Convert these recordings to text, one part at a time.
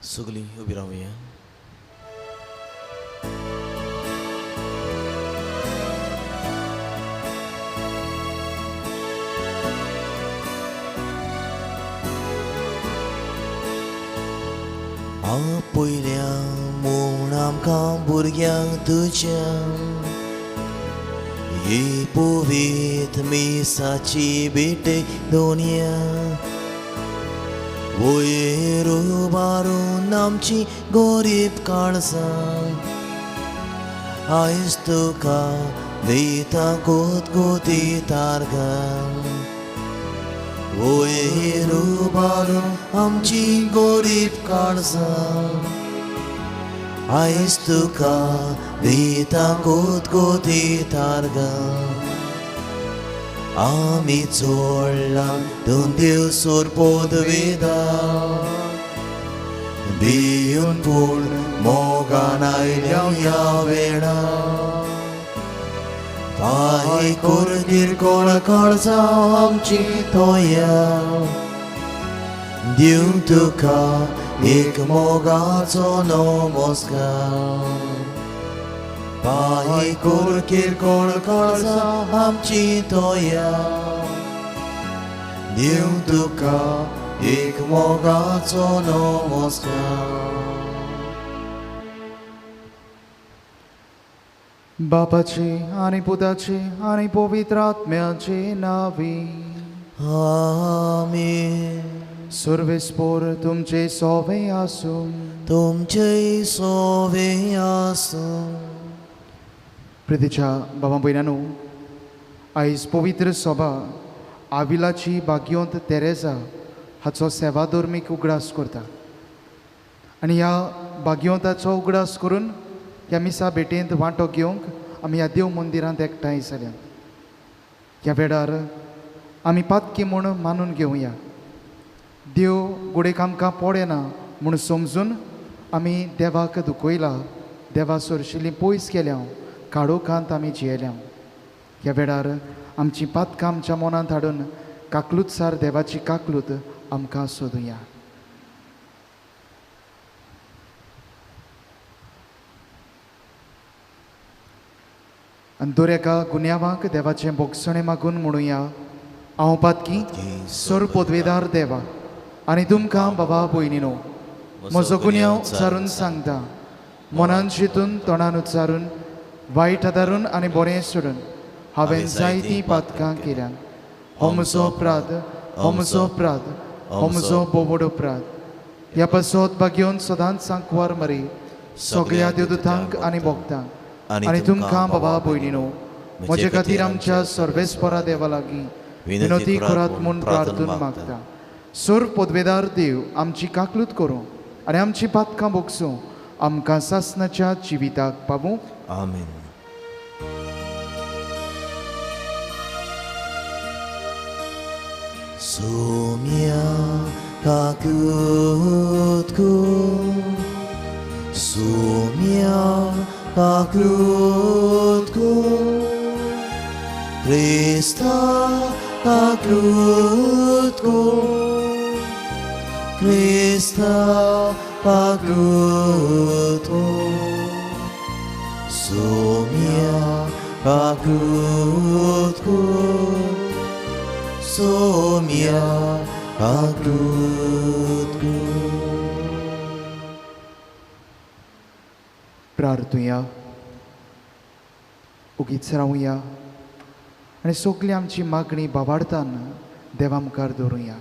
सगळीं उबी रावया. पयल्या म्हूण आमकां भुरग्यांक तुज्या ही पवित मिसाची भेटे दोनया वयर उबारून आमची गरीब काळजां आयज तुका दिता गोतगोती तारगां वयर उबारून आमची गरीब काळजां आयज तुका दिता गोतगोती तारगां आमी चोडलां दोन दिवसोर पदवेदा दिवन पूण मोगान आयल्या ह्या वेळा पाय कोरगीर कोळ काळजां आमची तोया दिवं तुका एक मोगाचो नमस्कार पाय कोरगीर कोळ काळजां आमची तोया दिवं तुका एक मोगाचो नमस्कार. बापाचे आनी पुताचे आनी पवित्र आत्म्याचे नावी आमीन. सर्वेस्पोर तुमचे सोवे आसूं तुमचे सोवे आसूं. प्रितीच्या बाबा भयणांनो, आयज पवित्र सभा आविलाची बाग्योंत तेरेजा हाचो सेवा धर्मीक उगडास करता आनी ह्या बाग्योंताचो उगडास करून ह्या मिसा भेटेंत वांटो घेवंक आमी ह्या देव मंदिरांत एकठांय जाल्यात. ह्या वेळार आमी पातकी म्हूण मानून घेवया. देव गुडेक आमकां पडना म्हूण समजून आमी देवाक दुखयला, देवा सरशिल्लीं पयस केल्या, काळोखांत आमी जियेल्या. ह्या वेळार आमची पातकां आमच्या मनांत हाडून काकलूत सार देवाची काकलूत आमकां सोदुया. आनी दर एका गुन्यांवाक देवाचें बोगसणें मागून म्हणुया. हांव पातकी सर पदवेदार देवा आनी तुमकां बाबा भयणीनो म्हजो गुन्यांव उच्चारून सांगता. मनान चिंतून तोंडान उच्चारून वायट आदारून आनी बरें सोडून हांवें जायतीं पातकां केल्यात. हो म्हजो अपराध, हो म्हजो अपराध, हो म्हजो बोबड अपराध. ह्या पसत घेवन सदांच सांकवार मारी सगळ्या देवदूतांक आनी भक्तांक आनी तुमकां बाबा भयणीनो म्हजे खातीर आमच्या सर्वेस्परा देवा लागीं विनोती करात म्हूण प्रार्थून मागता. सर पदवेदार देव आमची काकलूत करूं आनी आमची पातकां बोगसूं आमकां सासणाच्या जिविताक पावूं. आमीन. सोम्या काकलूत कर, सोम्या काकलूत कर, क्रिस्ता काकलूत कर, क्रिस्ता काकलूत कर, सोम्या काकलूत कर, सोम्या काकलूत कर. प्रार्थुया, उगीच रावया आनी सगळी आमची मागणी बाबाडतान देवा मुखार दवरुया.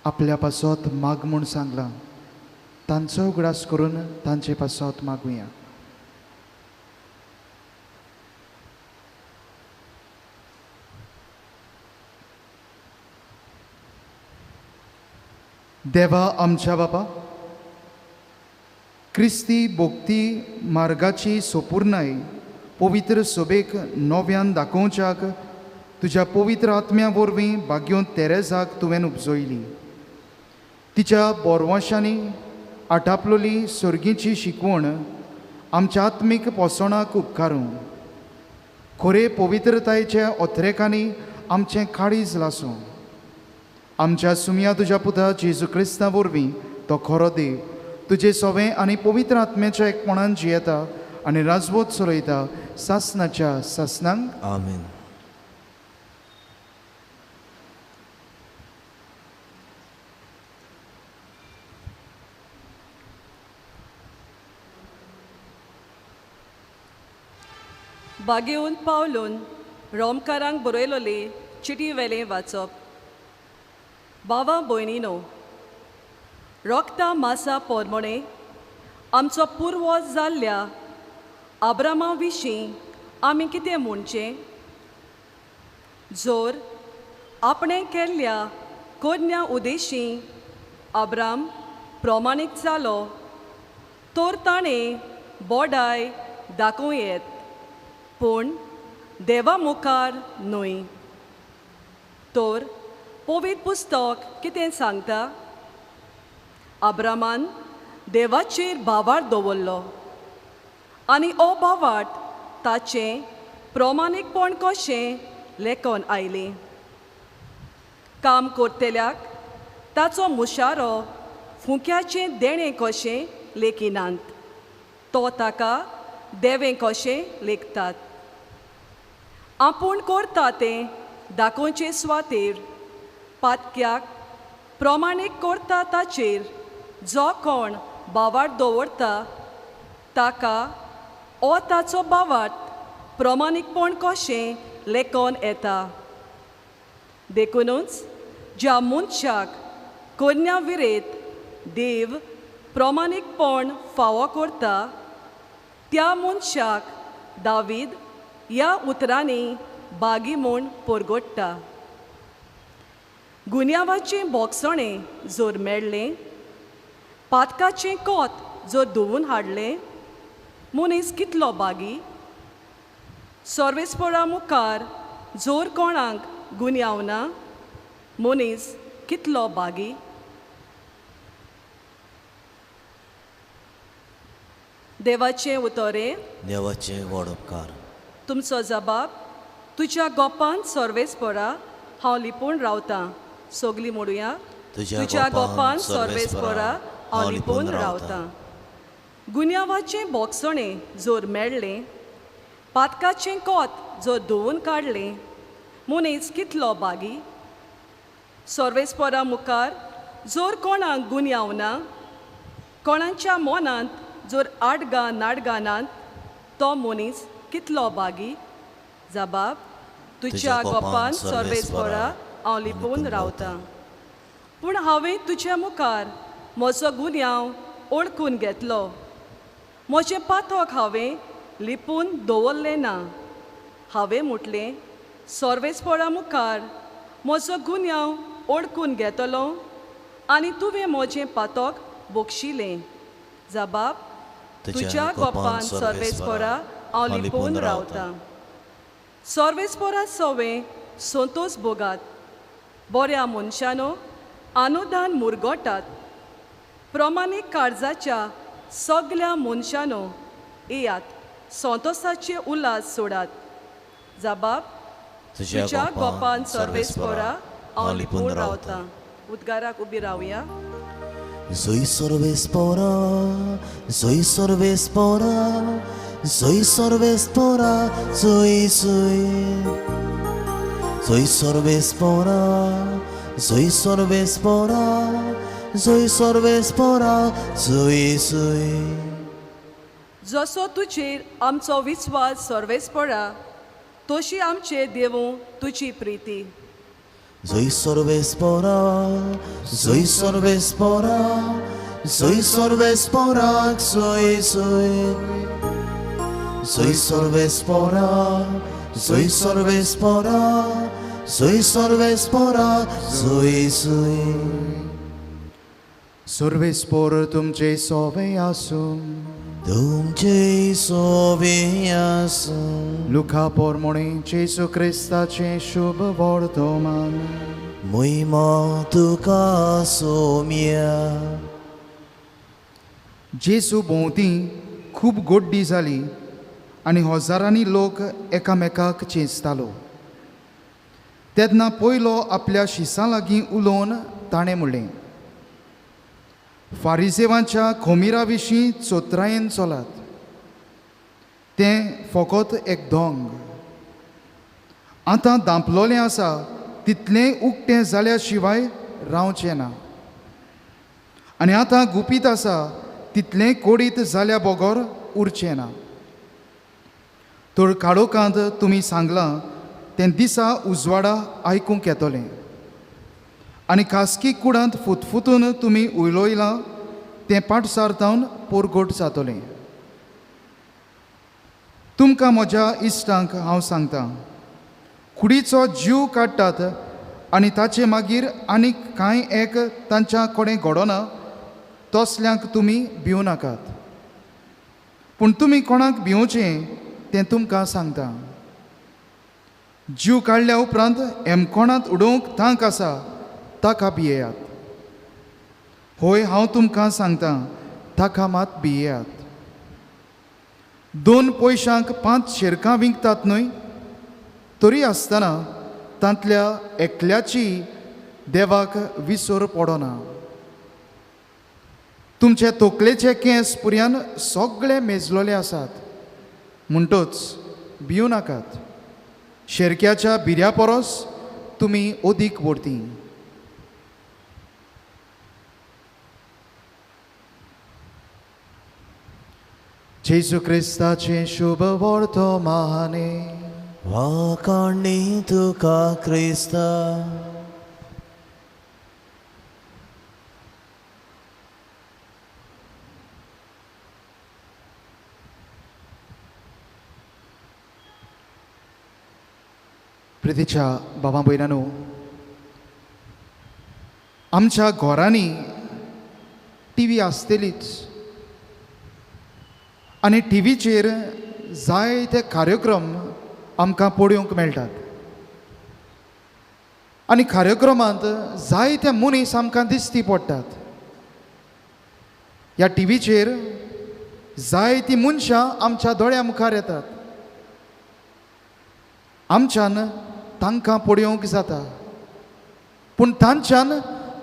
आपल्या पासत माग म्हूण सांगलां, तांचो उगडास करून तांचे पासत मागुया. देवा आमच्या बाबा, क्रिस्ती भोक्ती मार्गाची सोपूर्णाय पवित्र सभेक नव्यान दाखोवच्याक तुज्या पवित्र आत्म्या वरवीं बाग्योंत तेरेजाक तुवें उपजयली. तिच्या बोरवाशांनी खोरे पवित्रतायेच्या ओथरेकांनी आमचें काळीज लासूं. आमच्या सुमया तुज्या पुता जेजू क्रिस्ता वरवीं तो खरो देव तुजे सोवें आनी पवित्र आत्म्याच्या एकपणान जियेता आनी राजवत चलयता सासनाच्या सासनांक. आमीन. बागेऊन पावलून रोमकारांक बरयलोली चिटी वेलें वाचप. भावा भयणीनो, रोगता मासा पोरमोणे आमचो पुर्वज जाल्ल्या आब्रामा विशीं आमी कितें म्हणचें? जोर आपणें केल्ल्या कोन्या उद्देशीं आब्राम प्रमाणीक जालो तोर ताणें बोडाय दाखोवं येत, पूण देवा मुखार न्हय. तोर पवित्र पुस्तक कितें सांगता? आब्रामान देवाचेर बावार दवरलो आनी हो बावाट ताचें प्रमाणीकपण कशें लेखोन आयलें. काम करतल्याक ताचो मुशारो फुक्याचें देणें कशें लेखिनांत, तो ताका देवें कशें लेखतात. आपूण करता तें दाखोवचे सुवातेर पातक्याक प्रमाणीक करता ताचेर जो कोण बावाट दवरता ताका हो ताचो बावाट प्रमाणीकपण कशें लेखोन येता. देखूनच ज्या मनशाक कन्या विरेत देव प्रमाणीकपण फावो करता त्या मनशाक दावीद ह्या उतरांनी बागी म्हूण परगट्टा. गुन्यांवाचें बोगसणें जोर मेळ्ळें, पातकाचें कोत जोर धुवून हाडलें, मनीस कितलो बागी. सर्वेस्परा मुखार जोर कोणाक गुन्यांवना, मनीस कितलो बागी. देवाचें उतोरें. देवाचे व्हड उपकार. तुमचो जबाब. तुज्या गोपान सर्वेस्परा हांव लिपून रावतां. सोगली म्हणुया. तुज्या गोपान सर्वेस्परा हांव लिपून रावतां. गुन्यांवाचें बोगसणें जोर मेळ्ळें, पातकाचें कोत जोर धुवून काडलें, मनीस कितलो बागी. सर्वेस्परा मुखार जोर कोणाक गुन्यांवना, कोणाच्या मोनांत जोर आडगा नाडगानांत, तो मनीस कितलो बागी. जबाब. तुज्या गोपान सर्वेस्परा हांव लिपून रावतां. पूण हांवें तुज्या मुखार म्हजो गुन्यांव ओळखून घेतलो. म्हजें पातक हांवें लिपून दवरलें ना. हांवें म्हटलें, सर्वेस्परा मुखार म्हजो गुन्यांव ओळखून घेतलो आनी तुवें म्हजें पातक बक्षिलें. जबाब. तुज्या गोपान सर्वेस्परा हांव लिपून रावतां. सर्वेस्परा सोवें संतोश भोगात. बऱ्या मनशानो अनुदान मुरगोटात. प्रमाणीक काळजाच्या सगल्या मनशानो येयात संतोशाचे उल्हास सोडात. जबाब. तुज्या गोपान सर्वेस्परा हांव लिपून रावतां. उद्गाराक उबी रावया. Soy sorvespora, soy sorvespora, soy sorvespora, soy sorvespora, soy sorvespora, soy sorvespora, soy. जसो तुजेर आमचो विस्वास सर्वेस्परा, तशी आमचे देवू तुजी Priti. Soy sorvespora, soy sorvespora, soy sorvespora, soy. Soy sorvespora, soy sorvespora, soy sorvespora, soy. सर्वेस्पोर तुमचे सोवे आसूं. तुमचे सोबे आसूं. लुका पोरमोणे जेजू क्रिस्ताचें शुभ वर्तमान. Moima तुका सोम्या. जेजू भोंवती खूब गोड्डी जाली आनी हजारांनी लोक एकामेकाक चेंचतालो. तेन्ना पयलो आपल्या शिसां लागीं उलोवन ताणें म्हणलें, फारिसेवांच्या खोमिरा विशीं चोत्रायेन चलात. तें फकत एक दोंग. आतां दांपलोलें आसा तितलें उक्तें जाल्या शिवाय रावचें ना. आनी आतां गुपीत आसा तितलें कोडीत जाल्या बोगोर उरचें ना. तर काळोखांत तुमी सांगलां तें दिसा उजवाडा आयकूंक येतलें. आनी खासगी कुडांत फुतफुतून तुमी उलोयलां तें पाठसार जावन पोरगोट जातलें. तुमकां म्हज्या इश्टांक हांव सांगतां, कुडीचो जीव काडटात आनी ताचे मागीर आनीक कांय एक तांच्या कडेन घडोना तसल्यांक तुमी भिवू नाकात. पूण तुमी कोणाक भिवचें तें तुमकां सांगता. जीव काडल्या उपरांत हेमकोणांत उडोवंक थांक आसा ताका भियेयात. होय, हांव तुमकां सांगतां, ताका मात भियेयात. 2 पयशांक 5 शेरकां विकतात न्हय, तरी आसतना तांतल्या एकल्याची देवाक विसर पडना. तुमचे तोकलेचे केंस पुर्यान सगळे मेजलोले आसात म्हणटच भिवू नाकात. शेरक्याच्या बिऱ्या परस तुमी ओदीक व्हडती. जेजू क्रिस्ताचे शुभ वर्तमाने वाकाणी तुका क्रिस्ता. प्रितीच्या बाबा भयणांनो, आमच्या घरांनी टीव्ही आसतलीच आनी टीव्हीचेर जायते कार्यक्रम आमकां पळोवंक मेळटात. आनी कार्यक्रमांत जायते मनीस आमकां दिश्टी पडटात. ह्या टीव्हीचेर जायतीं मनशां आमच्या दोळ्या मुखार येतात. आमच्यान तांकां पळोवंक जाता, पूण तांच्यान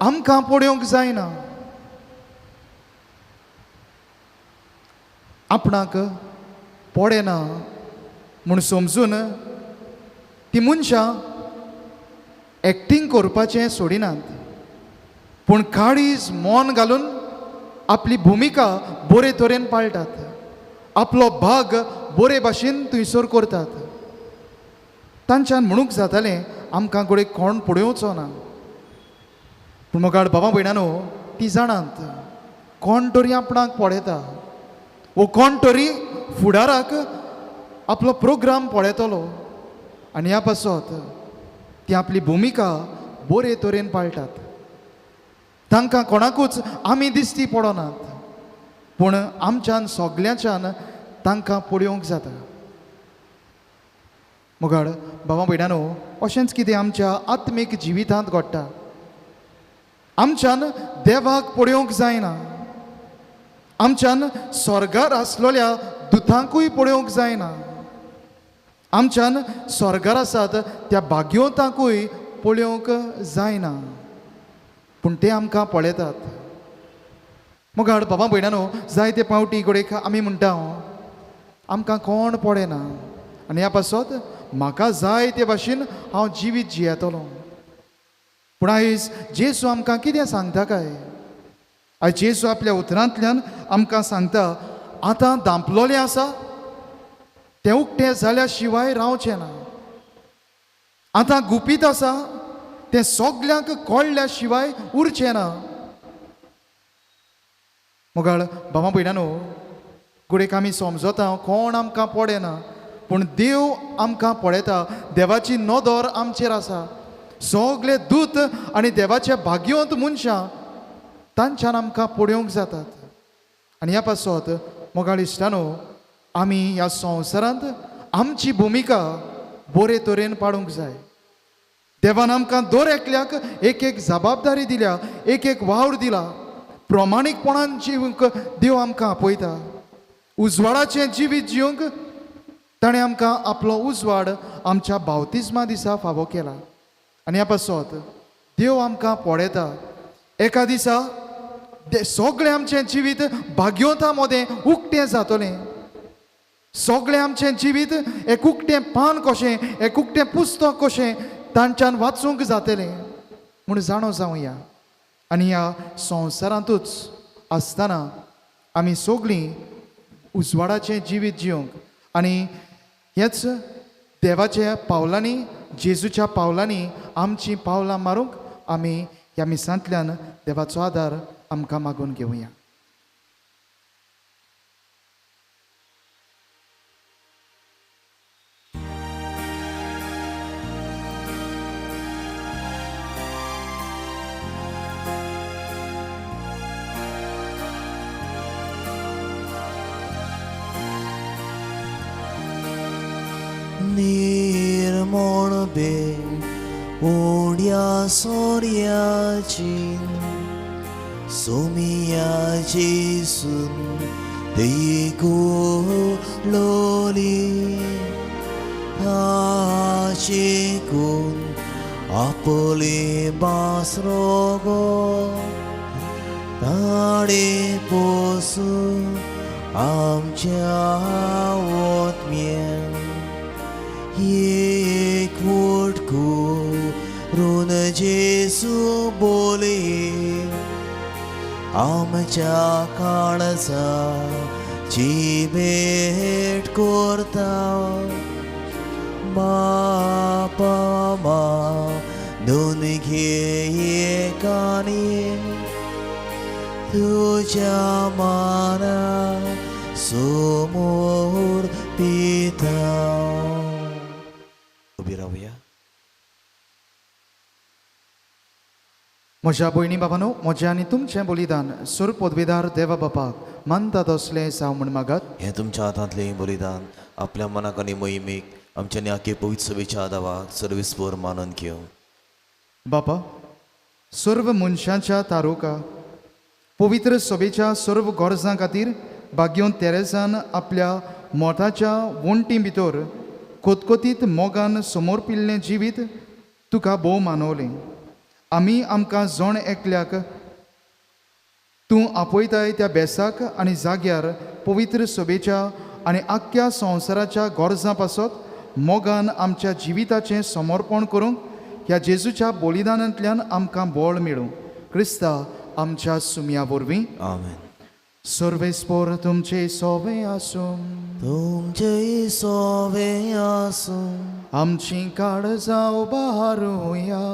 आमकां पळोवंक जायना. आपणाक पडेना म्हूण समजून ती मनशां एक्टींग करपाचें सोडिनात, पूण काळीज मौन घालून आपली भुमिका बरे तरेन पाळटात. आपलो भाग बरे भाशेन थंयसर करतात. तांच्यान म्हणूंक जातालें आमकां घोडे कोण पळोवचो ना. पूण मोगाळ बाबा भयणांनो, ती जाणात कोण तरी आपणाक पळयता, वो कोण तरी फुडाराक आपलो प्रोग्राम पळयतलो आनी ह्या पासत ती आपली भुमिका बरे तरेन पाळटात. तांकां कोणाकूच आमी दिश्टी पडनात, पूण आमच्यान सगळ्यांच्यान तांकां पळोवंक जाता. मोगाळ बाबा भयणांनो, अशेंच कितें आमच्या आत्मीक जिवितांत घडटा. आमच्यान देवाक पळोवंक जायना. आमच्यान स्वर्गार आसलेल्या दुतांकूय पळोवंक जायना. आमच्यान स्वर्गार आसात त्या भाग्यवंतांकूय पळोवंक जायना, पूण ते आमकां पळयतात. मोगाळ बाबा भयणांनो, जायते पावटी घोडेक आमी म्हणटा आमकां कोण पळयना आनी ह्या पासत म्हाका जाय ते भाशेन हांव जिवीत जियेतलो. पूण आयज जेजू आमकां कितें सांगता काय? आयज जेजू आपल्या उतरांतल्यान आमकां सांगता, आतां दांपलोलें आसा तें उक्तें जाल्या शिवाय रावचें ना. आतां गुपीत आसा तें सगल्यांक कळ्ळ्या शिवाय उरचें ना. मोगाळ बाबा भयणांनो, घोडेक आमी समजता कोण आमकां पळयना, पूण देव आमकां पळयता. देवाची नदर आमचेर आसा. सगळे दूत आनी देवाचे भाग्यवंत मनशां तांच्यान आमकां पळोवंक जातात. आनी ह्या पासत मोगाळ इश्टानो, आमी ह्या संवसारांत आमची भुमिका बरे तरेन पाळूंक जाय. देवान आमकां दर एकल्याक एक एक जबाबदारी दिल्या, एक एक वावर दिला. प्रमाणीकपणान जिवंक देव आमकां आपयता. उजवाडाचें जिवीत जिवंक ताणें आमकां आपलो उजवाड आमच्या बावतिस्मा दिसा फावो केला आनी ह्या पासत देव आमकां पळयता एका दिसा सगळें आमचें जिवीत भाग्योता मोदें उक्तें जातलें सगळें आमचें जिवीत एक उक्तें पान कशें एक उक्तें पुस्तक कशें तांच्यान वाचूंक जातलें म्हूण जाणो जावया आनी ह्या संवसारांतूच आसतना आमी सगळीं उजवाडाचें जिवीत जिवंक आनी हेच देवाच्या पावलांनी जेजूच्या पावलांनी आमचीं पावलां मारूंक आमी ह्या मिसांतल्यान देवाचो आदार आमकां मागून घेवया. निर्मळ बेट उड्या सोर्याची सोमियाची सून देखलोली हाची कोण आपले बासरोगो ताडे पोसून आमच्या ओतम्यान एक वोटको रून जेसू बोले आमच्या काळजाची भेट करता बापा दोन घे एकाने तुझ्या माना समोर पिता. उभी राहूया. म्हज्या भयणी बाबांनो म्हजें आनी तुमचें बलिदान सूर पदवीदार देवा बापाक मानता तसलें जावं म्हण मागात. हें तुमच्या हातांतलें बलिदान आपल्या मनाक आनी मोहिमेक आमच्या न्याके पवित्र सभेच्या आदाराक सर्विस्पर मानून घेव. बापा सर्व मनशांच्या तारुका पवित्र सभेच्या सर्व गरजां खातीर भाग्योन तेरेसान आपल्या मोठाच्या वणटी भितर कोतकोतीत मोगान समोर पिल्लें जिवीत तुका भोव मानवलें. आमी आमकां जण एकल्याक तूं आपयताय त्या बेसाक आनी जाग्यार पवित्र सभेच्या आनी आख्ख्या संवसाराच्या गरजां पासत मोगान आमच्या जिविताचें समर्पण करूंक ह्या जेजूच्या बलिदानांतल्यान आमकां बळ मेळूं क्रिस्ता आमच्या सुमया वरवीं. आमेन. सर्वेस्पोर तुमचे सोवे आसूं तुमचे सोवे आसूं आमची काळजां उबारूया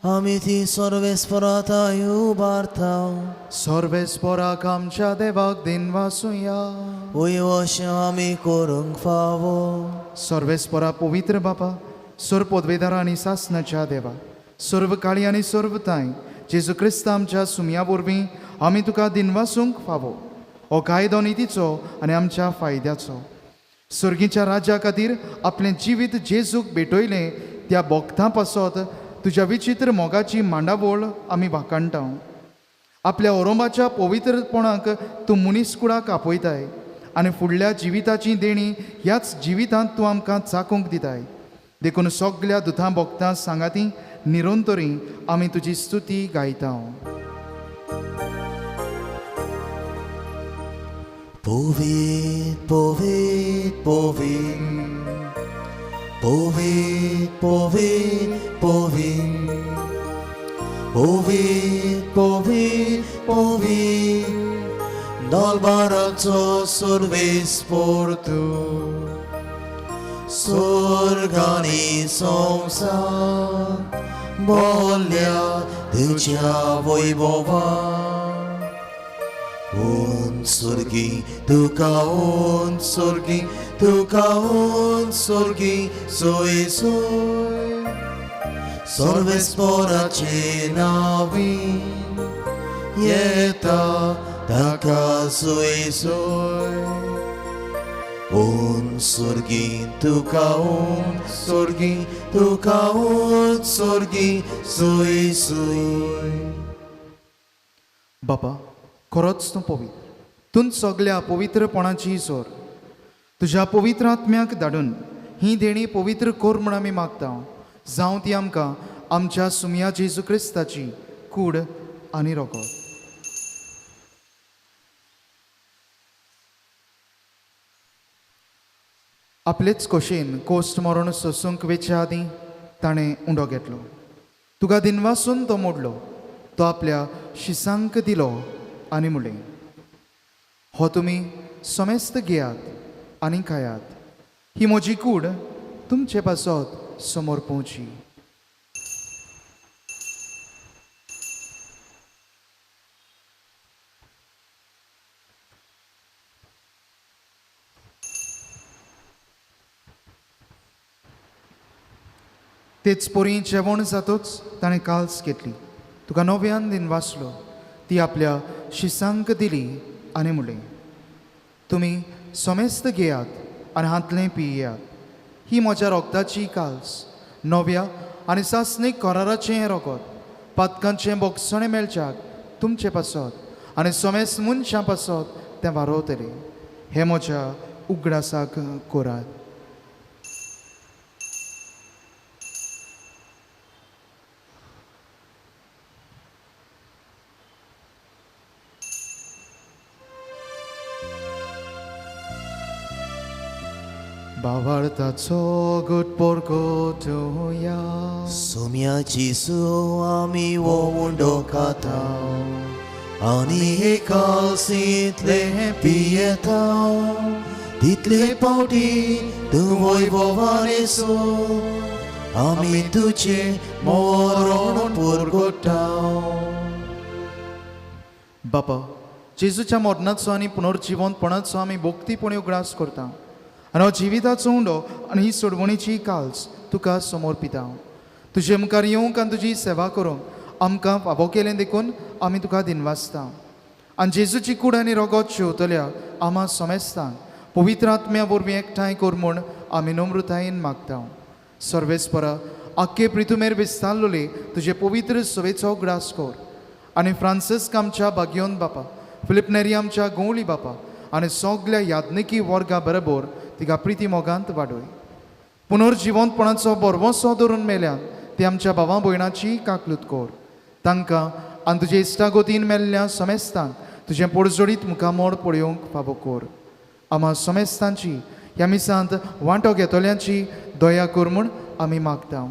आमी ती सर्वेस्पराताय उबारता सर्वेस्पोराक आमच्या देवाक दिन वासुया वय अशें आमी करूंक फावो. सर्वेस्पोरा पवित्र बापा सर्व पदवेदारा आनी सासणाच्या देवा सर्व काळी आनी सर्व ताय जेजू क्रिस्त आमच्या सुमया वरवीं आमी तुका दिनवासूंक फावो. हो कायदो नितीचो आनी आमच्या फायद्याचो सर्गीच्या राज्या खातीर आपलें जिवीत जेजूक भेटयलें त्या भोगतां पासत तुज्या विचित्र मोगाची मांडावळ आमी वाकाणटा. आपल्या ओरोमाच्या पवित्रपणाक तूं मनीसकुळाक आपयताय आनी फुडल्या जिविताची देणी ह्याच जिवितांत तूं आमकां चाकूंक दिताय. देखून सगळ्या दुतां भोगतां सांगाती निरोंतरी आमी तुजी स्तुती गायता. Poved, poved, poved, poved, poved, poved, poved, poved, poved, dal barazzo सर्वेस्पोर तूं स्वर्गानी संसार बोल्या तुझ्या वैभवान Unsurgi, tuka unsurgi, soy soy. सर्वेस्पोराचे नावीन येता ताका सोय सोय. Unsurgi, tuka unsurgi, soy soy. बापा खरोच तूं पवित्र तूं सगळ्या पवित्रपणाची सोर तुज्या पवित्र आत्म्याक धाडून ही देणी पवित्र कोर म्हूण आमी मागता जावं ती आमकां आमच्या सुमया जेजू क्रिस्ताची कूड आनी रोगोत. आपलेच खोशेन कोस्ट मरण सोसूंक वेच्या आदीं ताणें उंडो घेतलो. तुका दिनवासून तो मोडलो. तो आपल्या शिसांक दिलो आनी म्हणलें, हो तुमी समेस्त घेयात आनी खायात. ही म्हजी कूड तुमचे पासत समोर पोवची. तेच पोरी जेवण जातोच ताणें काल्स घेतली. तुका नव्यान दिन वाचलो. ती आपल्या शिसांक दिली आनी म्हणलें, तुमी समेस्त घेयात आनी हातलें पियेयात. ही म्हज्या रोगताची काल्स, नव्या आनी सासणीक कराराचें रोगोत. पातकांचें बोगसणें मेळच्याक तुमचे पासत आनी समेस्त मनशां पासत तें वारोवतलें. हें म्हज्या उगडासाक कोरात. बावार्थाचो गुटपोरगो तुया सोम्याची सो आमी वो उंडो खाता आनी हे काल्सींतले पियेता. तितले पावटी तूं वैभवाने सो आमी तुजे मरण पुरगोटा. बापा, जेजूच्या मरणाचो आनी पुनर्जिवंतपणाचो आमी भोक्तीपणी उगडास करता. आनी हो जिविताचो उंडो आनी ही सोडवणीची काल्स तुका समोर पिता. तुजे मुखार येवंक आनी तुजी सेवा करूंक आमकां फावो केलें देखून आमी तुका दिनवासता. आनी जेजूची कूड आनी रोगोत शेवतल्या आम्हा समेस्तांक पवित्र आत्म्या वरवीं एकठांय कर म्हूण आमी नम्रतायेन मागता. सर्वेस्परा, आख्खे पृथ्वीमेर विस्तारलोले तुजे पवित्र सवेचो ग्रास कर. आनी फ्रांसिस्क आमच्या भाग्योन बापा, फिलिप नेरी आमच्या गवळी बापा आनी सगल्या याज्ञिकी वर्गा बरोबर तिका प्रिती मोगांत वाडय. पुनर्जिवंतपणाचो बरवोसो धरून मेल्यान ती आमच्या भावां भयणाची काकलूत कर. तांकां आनी तुजे इश्टागोतीन मेल्ल्या समेस्तांक तुजें पडजोडीत मुखामोड पळोवंक फावो कर. आम्हा समेस्तांची ह्या मिसांत वांटो घेतोल्यांची दया कर म्हूण आमी मागता.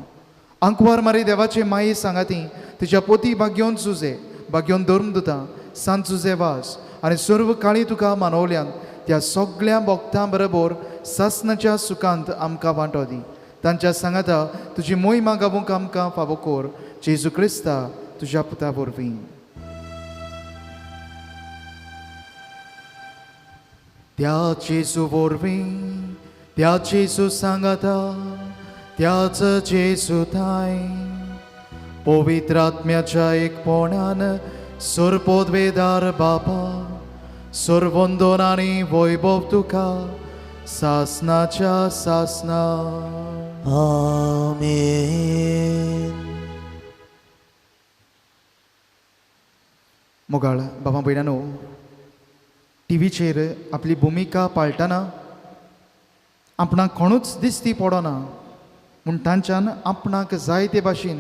अंकवार मारी देवाचे माये सांगाती तिच्या पोती भाग्योन जुजे, भाग्योन धर्मदुतां, सांत जुजे वास आनी सर्व काळी तुका मानवल्यान त्या सगळ्या भक्तां बरोबर सासणाच्या सुखांत आमकां वांटो दी. तांच्या सांगाता तुजी मोहिमा गावूंक आमकां फावो कर. जेजू क्रिस्ता तुज्या पुता वरवीं. त्या जेजू वरवीं, त्या जेजू सांगाता, त्याच जेजू थाय पवित्र आत्म्याच्या एकपणान सर्वोद्वेदार बापा, सर्वोंदोन आनी वैभव तुका सासनाच्या सासना. आमेन. मोगाळ बाबा भयणानो, टीव्हीचेर आपली भुमिका पाळटना आपणाक कोणूच दिसती पडना म्हूण तांच्यान आपणाक जाय ते भाशेन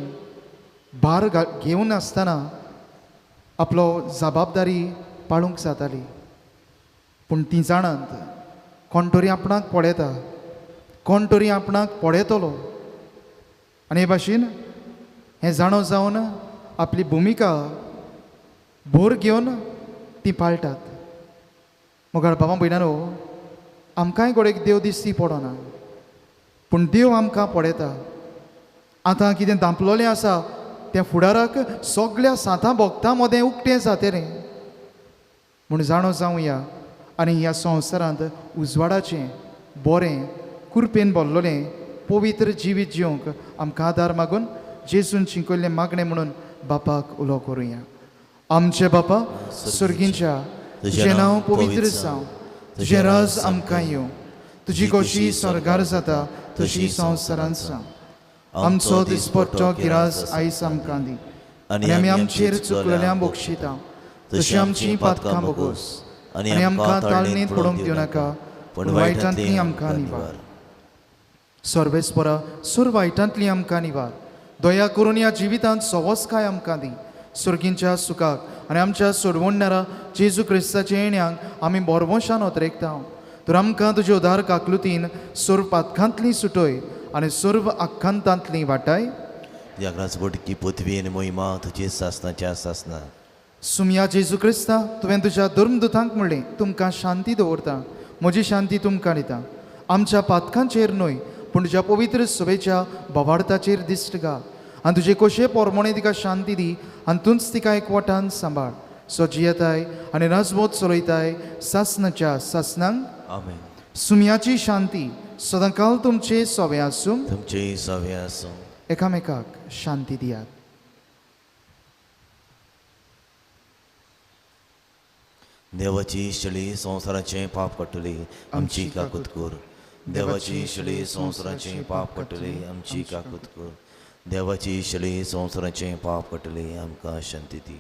भार घेवन आसतना आपलो जबाबदारी पाळूंक जाताली. पूण ती जाणात कोण तरी आपणाक पळयता, कोण तरी आपणाक पळयतलो आनी हे भाशेन हें जाणो जावन आपली भुमिका भोर घेवन ती पाळटात. मोगाळ बाबा भयणानो, आमकांय गोडेक देव दिसती पडना पूण देव आमकां पळयता. आतां कितें दांपलोलें आसा त्या फुडाराक सगळ्या सातां भक्तां मदें उक्तें जातलें म्हूण जाणो जावया आनी ह्या संवसारांत उजवाडाचें बरें कुरपेन भरलोलें पवित्र जिवीत जिवंक आमकां आदार मागून जेजून शिकयल्लें मागणें म्हणून बापाक उलो करुया. आमचे बापा सुर्गींच्या, तुजें नांव पवित्र जावं, तुजें राज आमकां येवं, तुजी खोशी स्वर्गार जाता तशी संवसारांत जावं. आमचो दिसपट्टो गिरास आयज आमकां दी आनी आमी आमचेर चुकलेल्यांक बक्षिता तशी आमची पातकां बोगोस आनी आमकां ताळणेंत पडोवंक दिवं नाका पण वायटांतली आमकां निवार. सर्वेस्परा सूर वायटांतली आमकां निवार. दया करून ह्या जिवितांत सवस्काय आमकां दी. सुर्गींच्या सुखाक आनी आमच्या सोडवणणारा जेजू क्रिस्ताच्या येण्याक आमी बोरवोशान ओतरेकता. तर आमकां तुज्या उदार काकलुतीन सुर पातकांतली सुटय आनी सर्व आख्खांतांतली वाटाय. जगराच बोटकी पृथ्वी आनी मोहिमा तुजी सासनाच्या सासना. सुमया जेजू क्रिस्ता तुवें तुज्या धर्मदुतांक म्हणलें तुमकां शांती दवरता, म्हजी शांती तुमकां दिता. आमच्या पातकांचेर न्हय पूण तुज्या पवित्र सभेच्या भवार्थाचेर दिश्ट घाल आनी तुजे कशे पोरमोणे तिका शांती दी आनी तूंच तिका एकवटान सांबाळ. सजियताय आनी राजवत चलयताय सासनाच्या सासनांक. आमेन. सुमयाची शांती सदांकाल तुमचे सोवे आसूं. तुमचे सवे आसूं. एकामेकाक शांती दियात. देवाची शळी संवसाराचे पाप कटली आमची काकूत कर. देवाची शळी संवसाराचे पाप कटली आमची काकूत कर. देवाची शळी संवसाराचे पाप कटली आमकां शांती दी.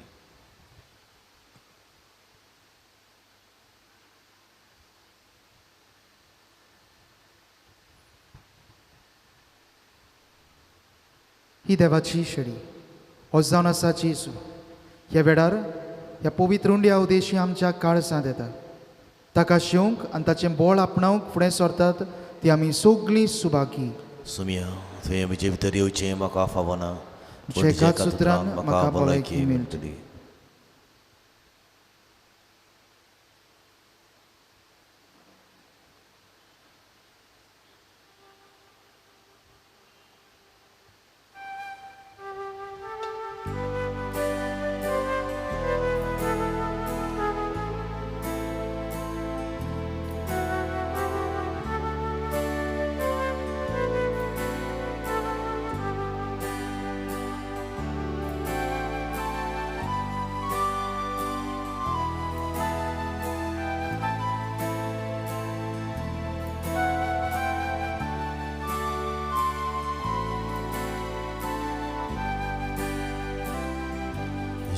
ही देवाची शडी हो जावन आसा जेजू. ह्या वेळार ह्या पवित्र उंड्या उदेशी आमच्या काळजांत येता. ताका शेवंक आनी ताचें बोळ आपणावंक फुडें सरतात ती आमी सगळीं सुभागी. सुमया तुवें म्हजे भितर येवचें म्हाका फावना. पूण जे तुज्या कातसुत्रान कातरान म्हाका म्हाका भलायकी भलायकी मेळटली. मेळटली.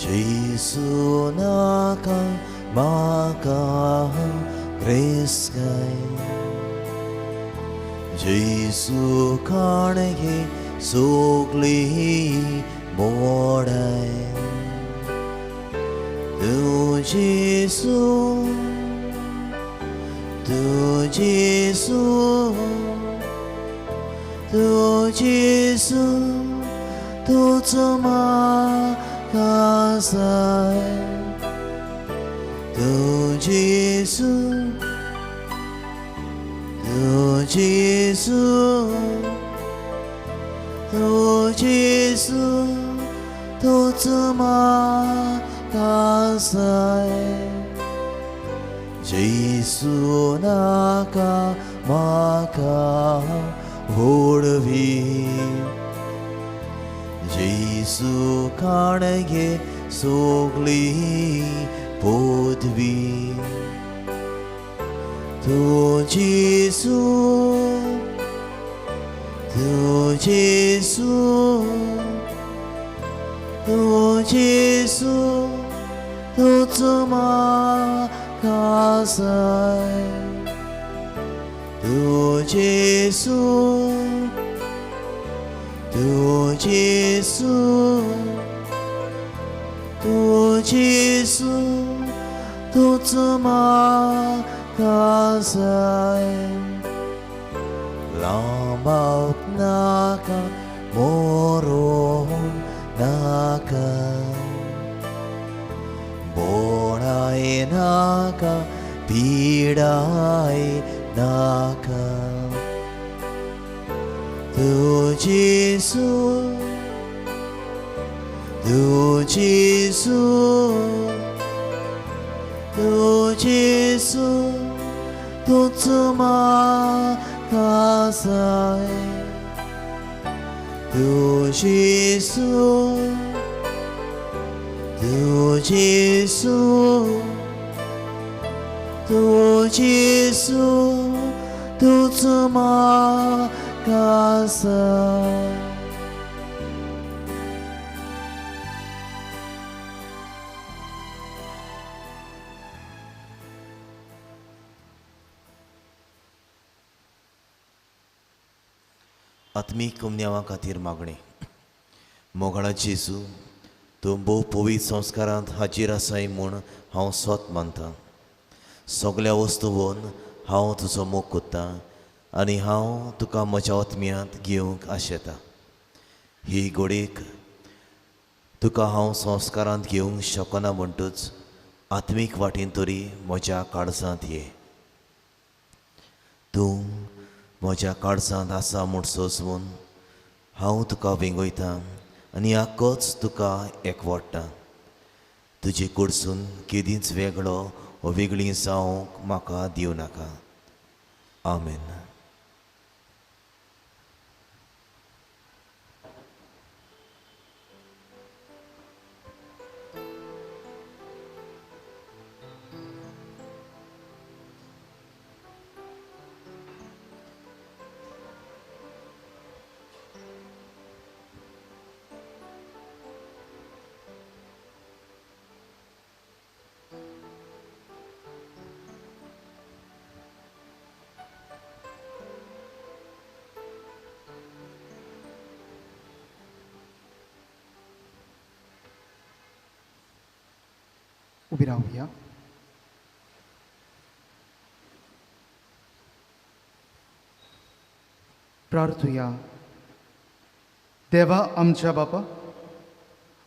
Jesu naka maka kreskai. Jesu karnege sogli modai. Tu Jesu, tu Jesu, tu Jesu, tu cuma kasai. Tu Jesu, tu Jesu, tu Jesu, tu cuma kasai. Jesu naka maka hodvi. Jesu karnege sogli podvi. Tu Jesu, tu Jesu, tu Jesu, tu cuma kasai. Tu Jesu, tu Jesu, tu Jesu, tu cuma kasai. Lamaut naka morong naka. Bonai naka pidai naka. Tu Jesu, tu Jesu, tu Jesu, tu cuma kasai. Tu Jesu, tu Jesu, tu Jesu, tu cuma kasai. आत्मीक कमन्यावां खातीर मागणी. मोगळा जेजू, तूं भोव पवित्र संस्कारांत हाजीर आसाय म्हूण हांव स्वत मानतां. सगल्या वस्तूंवन हांव तुजो मोग कोत्तां आनी हांव तुका म्हज्या आत्म्यांत घेवंक आशेतां. ही घडीक तुका हांव संस्कारांत घेवंक शकना म्हणटूच आत्मीक वाटेन तरी म्हज्या काळजांत ये. तूं म्हज्या काळजांत आसा म्हूण सोजमून हांव तुका विंगयतां आनी आख्खोच तुका एकवडटां. तुजे कडसून केदींच वेगळो वा वेगळी जावंक म्हाका दिवं नाका. आमेन. उबी रावया. प्रार्थुया. देवा आमच्या बापा,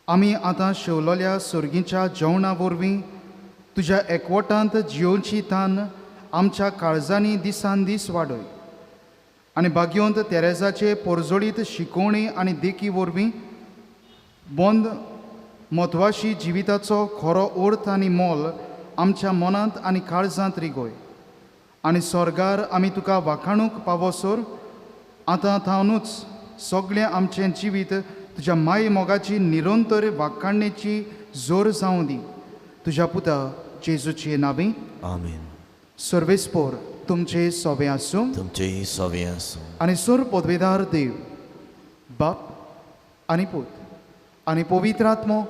आमी आतां शेवलोल्या सुर्गीच्या जेवणा वरवीं तुज्या एकवटांत जियोची तान आमच्या काळजांनी दिसान दीस वाडय आनी बागयोंत तेरेजाचे पोरजोळीत शिकोवणी आनी देखी वरवीं बंद म्हत्वाची जिविताचो खरो अर्थ आनी मोल आमच्या मनांत आनी काळजांत रिगोय. आनी स्वर्गार आमी तुका वाखाणूक पावसोर आतां थावनूच सगळें आमचें जिवीत तुज्या माय मोगाची निरंतर वाखाणणेची जोर जावं दी. तुज्या पुता जेजूचे नांवी. आमेन. सर्वेस्पोर तुमचे सोबे आसूं तुमचेय सोबे आसूं. आनी सोर पदवेदार देव बाप आनी पूत आनी पवित्र आत्मो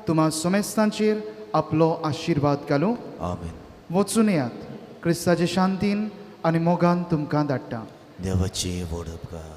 तुम्हा समेस्तांचेर आपलो आशिर्वाद घालूं. आमेन. वचून येयात. क्रिस्ताचे शांतीन आनी मोगान तुमकां धाडटा. देवाची व्हड उपकार.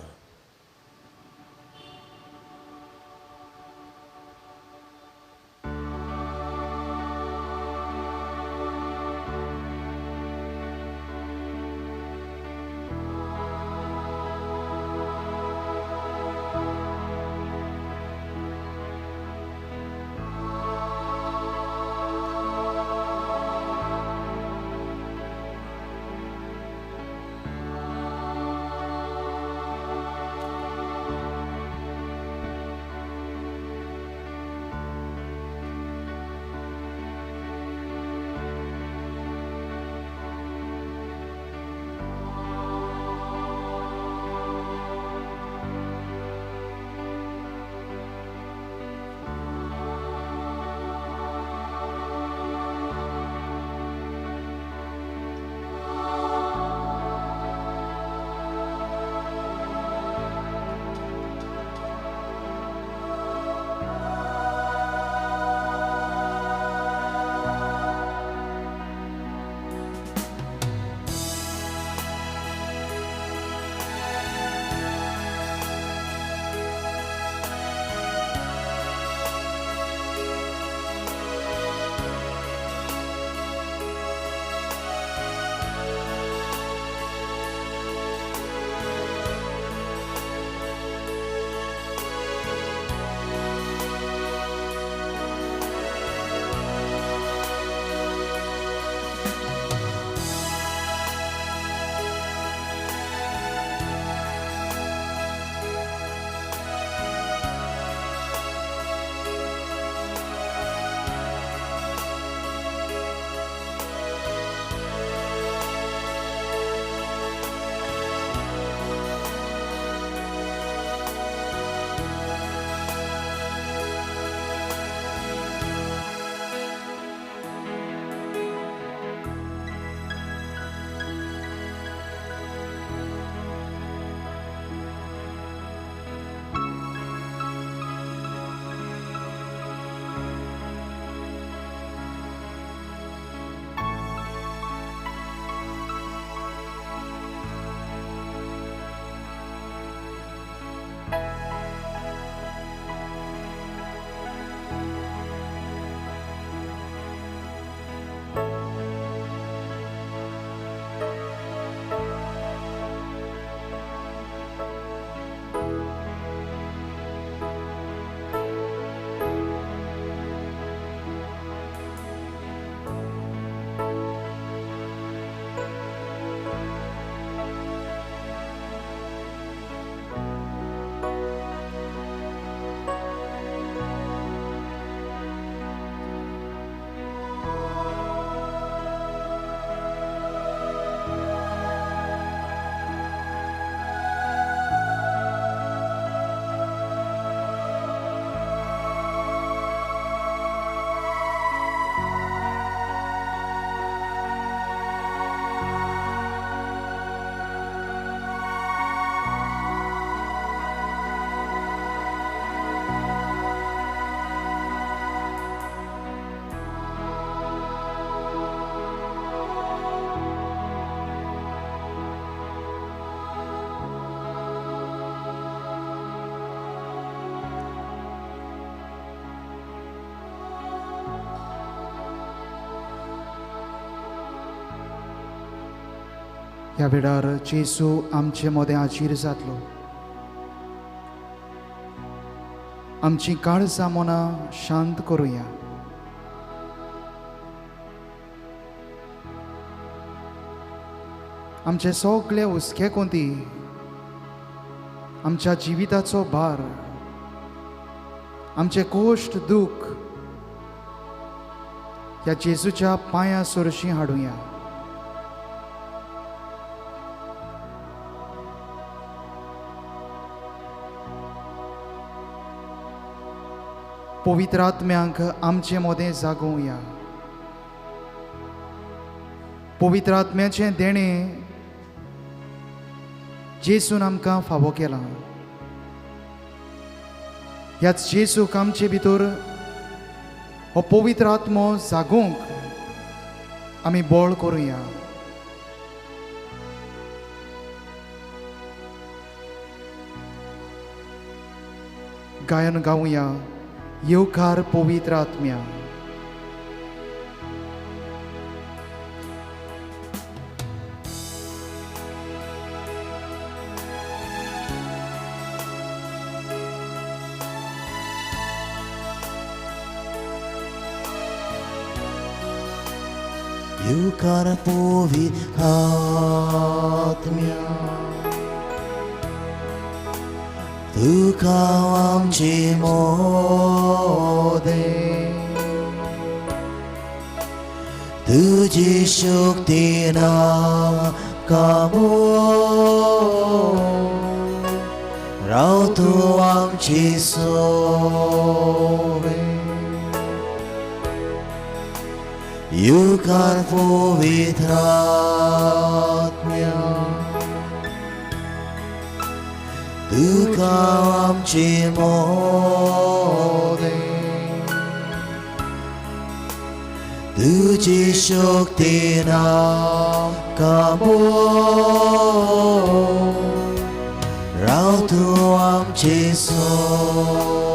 ह्या वेळार जेजू आमचे मोदें हाजीर जातलो. आमची काळजां मनां शांत करुया. आमचे सगळे हुस्के कोंती, आमच्या जिविताचो भार, आमचे कोश्ट दुख ह्या जेजूच्या पांया सरशी हाडुया. पवित्र आत्म्यांक आमचे मोदें जागोवया. पवित्र आत्म्याचें देणें जेजून आमकां फावो केलां. ह्याच जेजूक आमचे भितर हो पवित्र आत्मो जागोवंक आमी बळ करुया. गायन गावुया. येवकार पवित्र आत्म्या. येवकार पवित्र आत्म्या, तुका आमचे मोदें, तुजी शक्ती नाकामो राव तूं आमची सोबीत. येवकार पवित्र आत्म्या, तुका आमचे मोदें, तुजी शक्ती नाकामो राव तूं आमची सोबीत.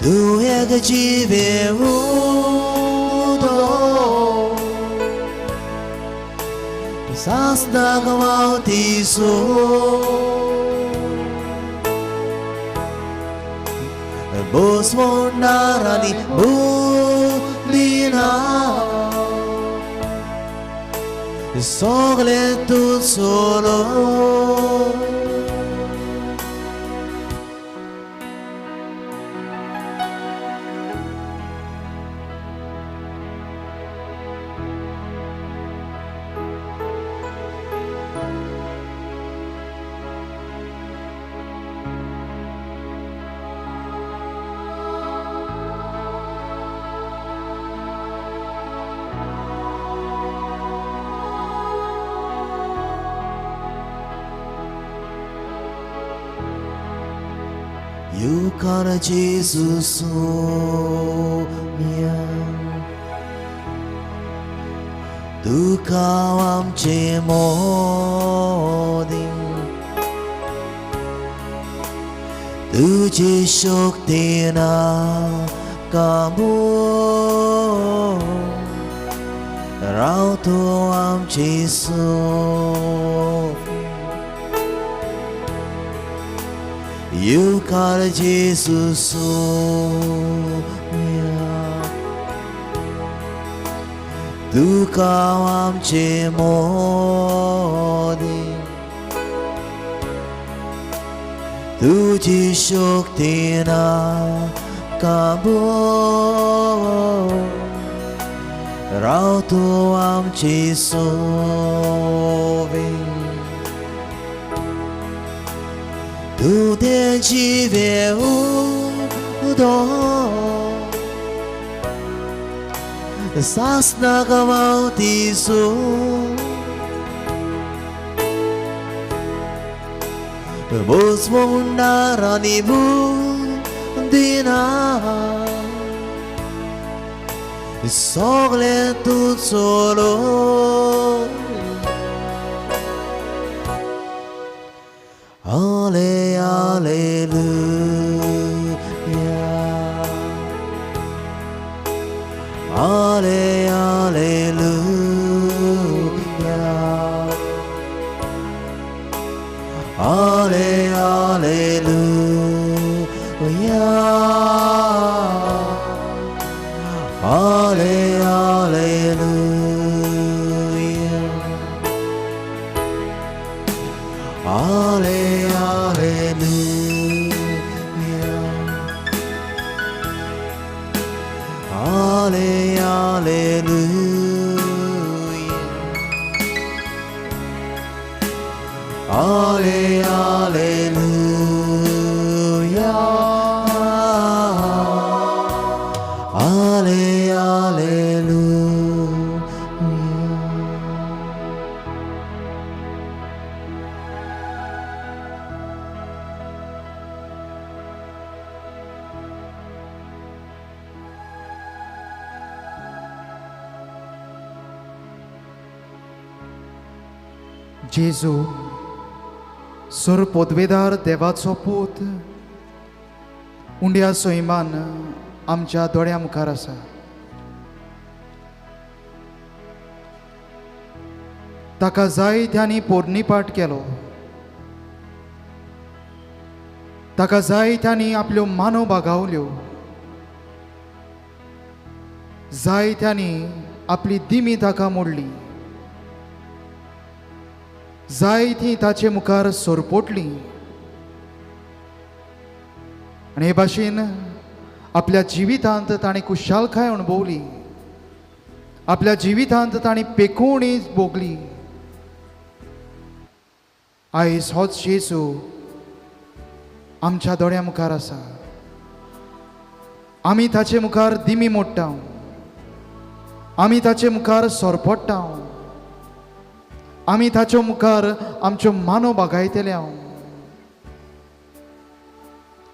तूं एक जिवे उदो सासनाक व्हांवती बसवणार आनी बुंदिना सगळें तूं सोलो. येवकार जेजू सोम्या, तुका आमचे मोदें, तुजी शक्ती नाकामो राव तूं आमची सोबीत. येवकार जेजू सोम्या, तुका आमचे मोदें, तुजी शक्ती नाकामो राव तूं आमची सोबीत. तूं तें जिवे उदो सासनाक व्हांवती बसवणार आनी बुंदिना सगळें तूं सोलो. Alleluia, Alleluia. आले आलेलुया आले आलेलुया जेजू सर पदवेदार देवाचो पूत उंड्या सैमान आमच्या दोळ्या मुखार आसा. ताका जायत्यांनी पोरणीपाट केलो. ताका जायत्यांनी आपल्यो मानो बागावल्यो. जायत्यांनी आपली दिमी ताका मोडली. जायतीं ताचे मुखार सोरपोटली. आनी हे भाशेन आपल्या जिवितांत ताणें कुशालकाय अणभवली. आपल्या जिवितांत ताणें पेखोवणी भोगली. आयज होच जेजू आमच्या दोळ्या मुखार आसा. आमी ताचे मुखार दिमी मोडटा. आमी ताचे मुखार सोरपोडटा. आमी ताच्या मुखार आमच्यो मानो बागायतले.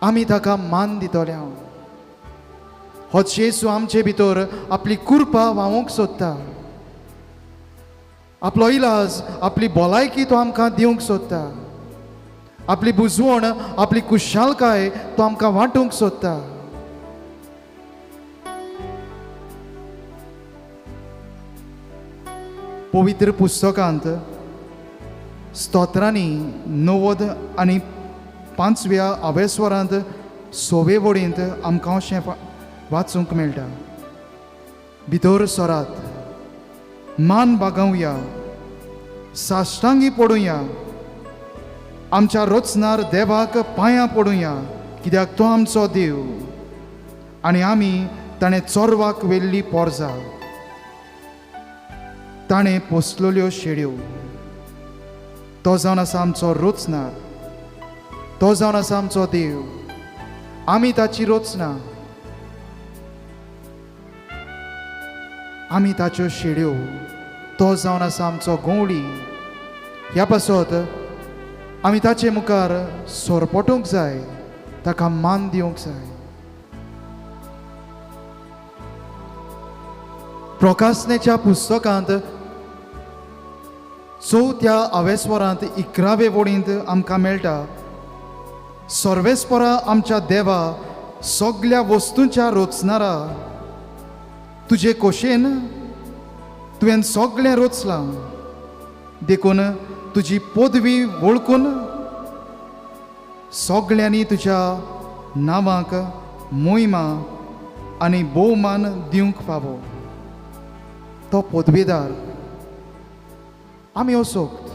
आमी ताका मान दितले. हो जेजू आमचे भितर आपली कुरपा व्हांवूंक सोदता. आपलो इलाज आपली भलायकी तो आमकां दिवंक सोदता. आपली बुजवण आपली कुशालकाय तो आमकां वांटूंक सोदता. पवित्र पुस्तकांत स्तोत्रांनी 90 आनी 5व्या अवेस्वरांत 6वे वडींत आमकां अशें वाचूंक मेळटा. भितर सरात मान बागावया. साश्टांगी पडुया. आमच्या रोचनार देवाक पांयां पडुया. कित्याक तो आमचो देव आनी आमी ताणें चोरवाक वेल्ली पोरजां. ताणें पोसलेल्यो शेळयो. तो जावन आसा आमचो रोचनार. तो जावन आसा आमचो देव. आमी ताची रोचना. आमी ताच्यो शेळयो. तो जावन आसा आमचो गोवळी. ह्या पासत आमी ताचे मुखार सोरपोटूंक जाय. ताका मान दिवंक जाय. प्रकाशनेच्या पुस्तकांत 4थ्या अवेस्वरांत 11वे वडींत आमकां मेळटा. सर्वेस्परा आमच्या देवा सगळ्या वस्तूंच्या रोचणारा. तुजे कोशेन तुवें सगळें रोचलां. देखून तुजी पदवी वळखून सगळ्यांनी तुज्या नांवाक मोहिमा आनी भोवमान दिवंक फावो. तो पदवेदार आमी असोक्त.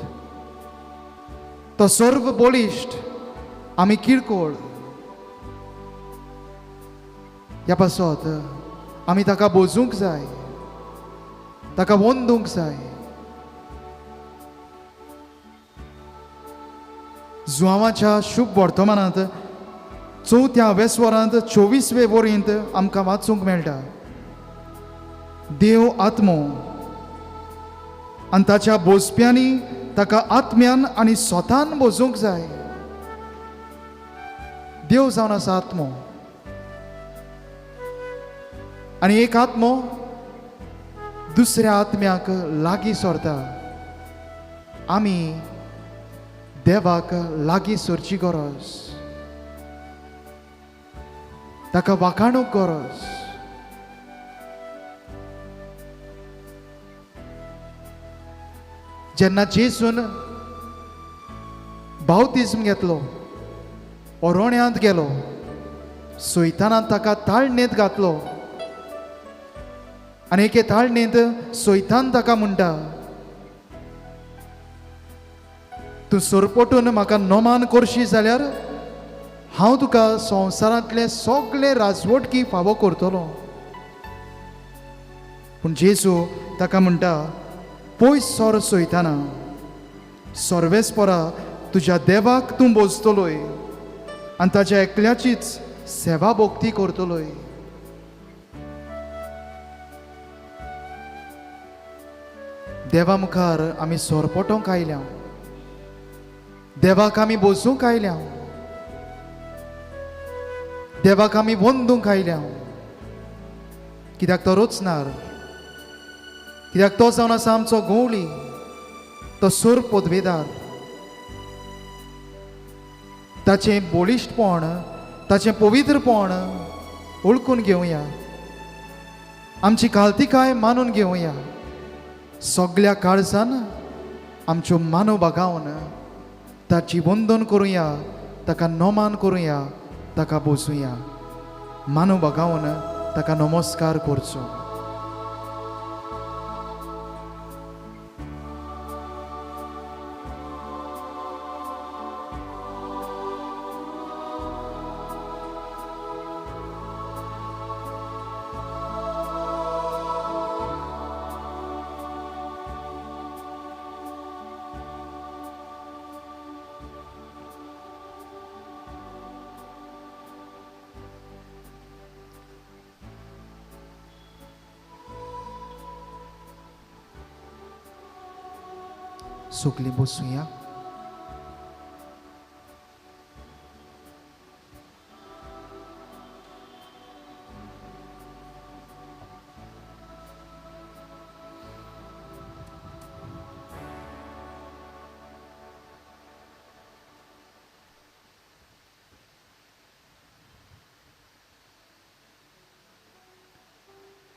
तो सर्व बळिश्ट आमी किरकोळ. ह्या पासत आमी ताका बोजूंक जाय. ताका वंदूंक जाय. जुआंवाच्या शुभ वर्तमानांत 4थ्या अवेस्वरांत 24वे वरींत आमकां वाचूंक मेळटा. देव आत्मो आनी ताच्या बोजप्यांनी ताका आत्म्यान आनी स्वतान बोजूंक जाय. देव जावन आसा आत्मो. आनी एक आत्मो दुसऱ्या आत्म्याक लागीं सरता. आमी देवाक लागीं सरची गरज. ताका वाखाणूक गरज. जेन्ना जेजून बावतिजम घेतलो, ओरोण्यांत गेलो, सोयतानान ताका ताळणेंत घातलो आनी एके ताळणेंत सोयतान ताका म्हणटा, तूं सोरपोटून म्हाका नोमान करशी जाल्यार हांव तुका संवसारांतले सगळे राजवटकी फावो करतलो. पूण जेजू ताका म्हणटा, पयस सोर सोयताना सर्वेस्परा तुज्या देवाक तूं बोजतलोय आनी ताच्या एकल्याचीच सेवा भोक्ती करतलोय. देवा मुखार आमी सोरपोटोंक आयल्या, देवाक आमी बोसूंक आयल्या, देवाक आमी वंदूंक आयल्या. कित्याक तो रोचनार, कित्याक तो जावन आसा आमचो गवळी, तो सूर पोदवेदार. ताचें बोलिश्टपण, ताचें पवित्रपण ओळखून घेवया, आमची काल्तिकाय मानून घेवया. सगळ्या काळजान आमच्यो मानो बागावन ताची वंदन करुया, ताका नोमान करुया, ताका बोसुया. मानो बागावन ताका नमस्कार करचो. सगळीं बसूया.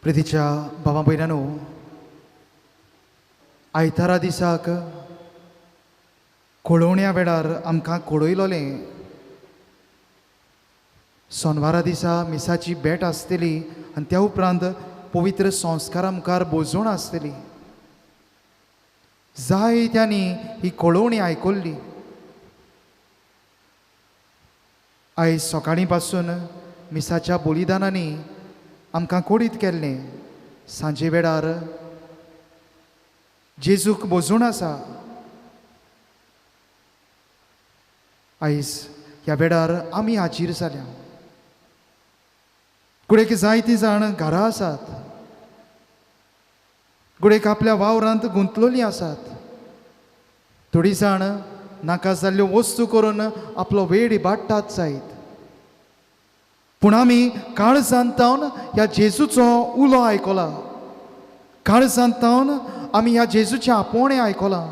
प्रितीच्या भावा भयणांनो, आयतारा दिसाक कोळोवण्या वेळार आमकां कळयलोलें, सोनवारा दिसा मिसाची भेट आसतली आनी त्या उपरांत पवित्र संस्कारा मुखार बोजवण आसतली. जायत्यांनी ही कळोवणी आयकल्ली. आयज सकाळीं पासून मिसाच्या बलिदानांनी आमकां कोडीत केल्लें. सांजे वेळार जेजूक बोजवण आसा. आयज ह्या वेळार आमी हाजीर जाल्या. कुडेक जायतीं जाण घरां आसात, कुडेक आपल्या वावरांत गुंतलोलीं आसात. थोडीं जाण नाका जाल्ल्यो वस्तू करून आपलो वेळ इबाडटात जायत. पूण आमी काळजांतावन ह्या जेजूचो उलो आयकला. काळजांतावन आमी ह्या जेजूचें आपोवणें आयकलां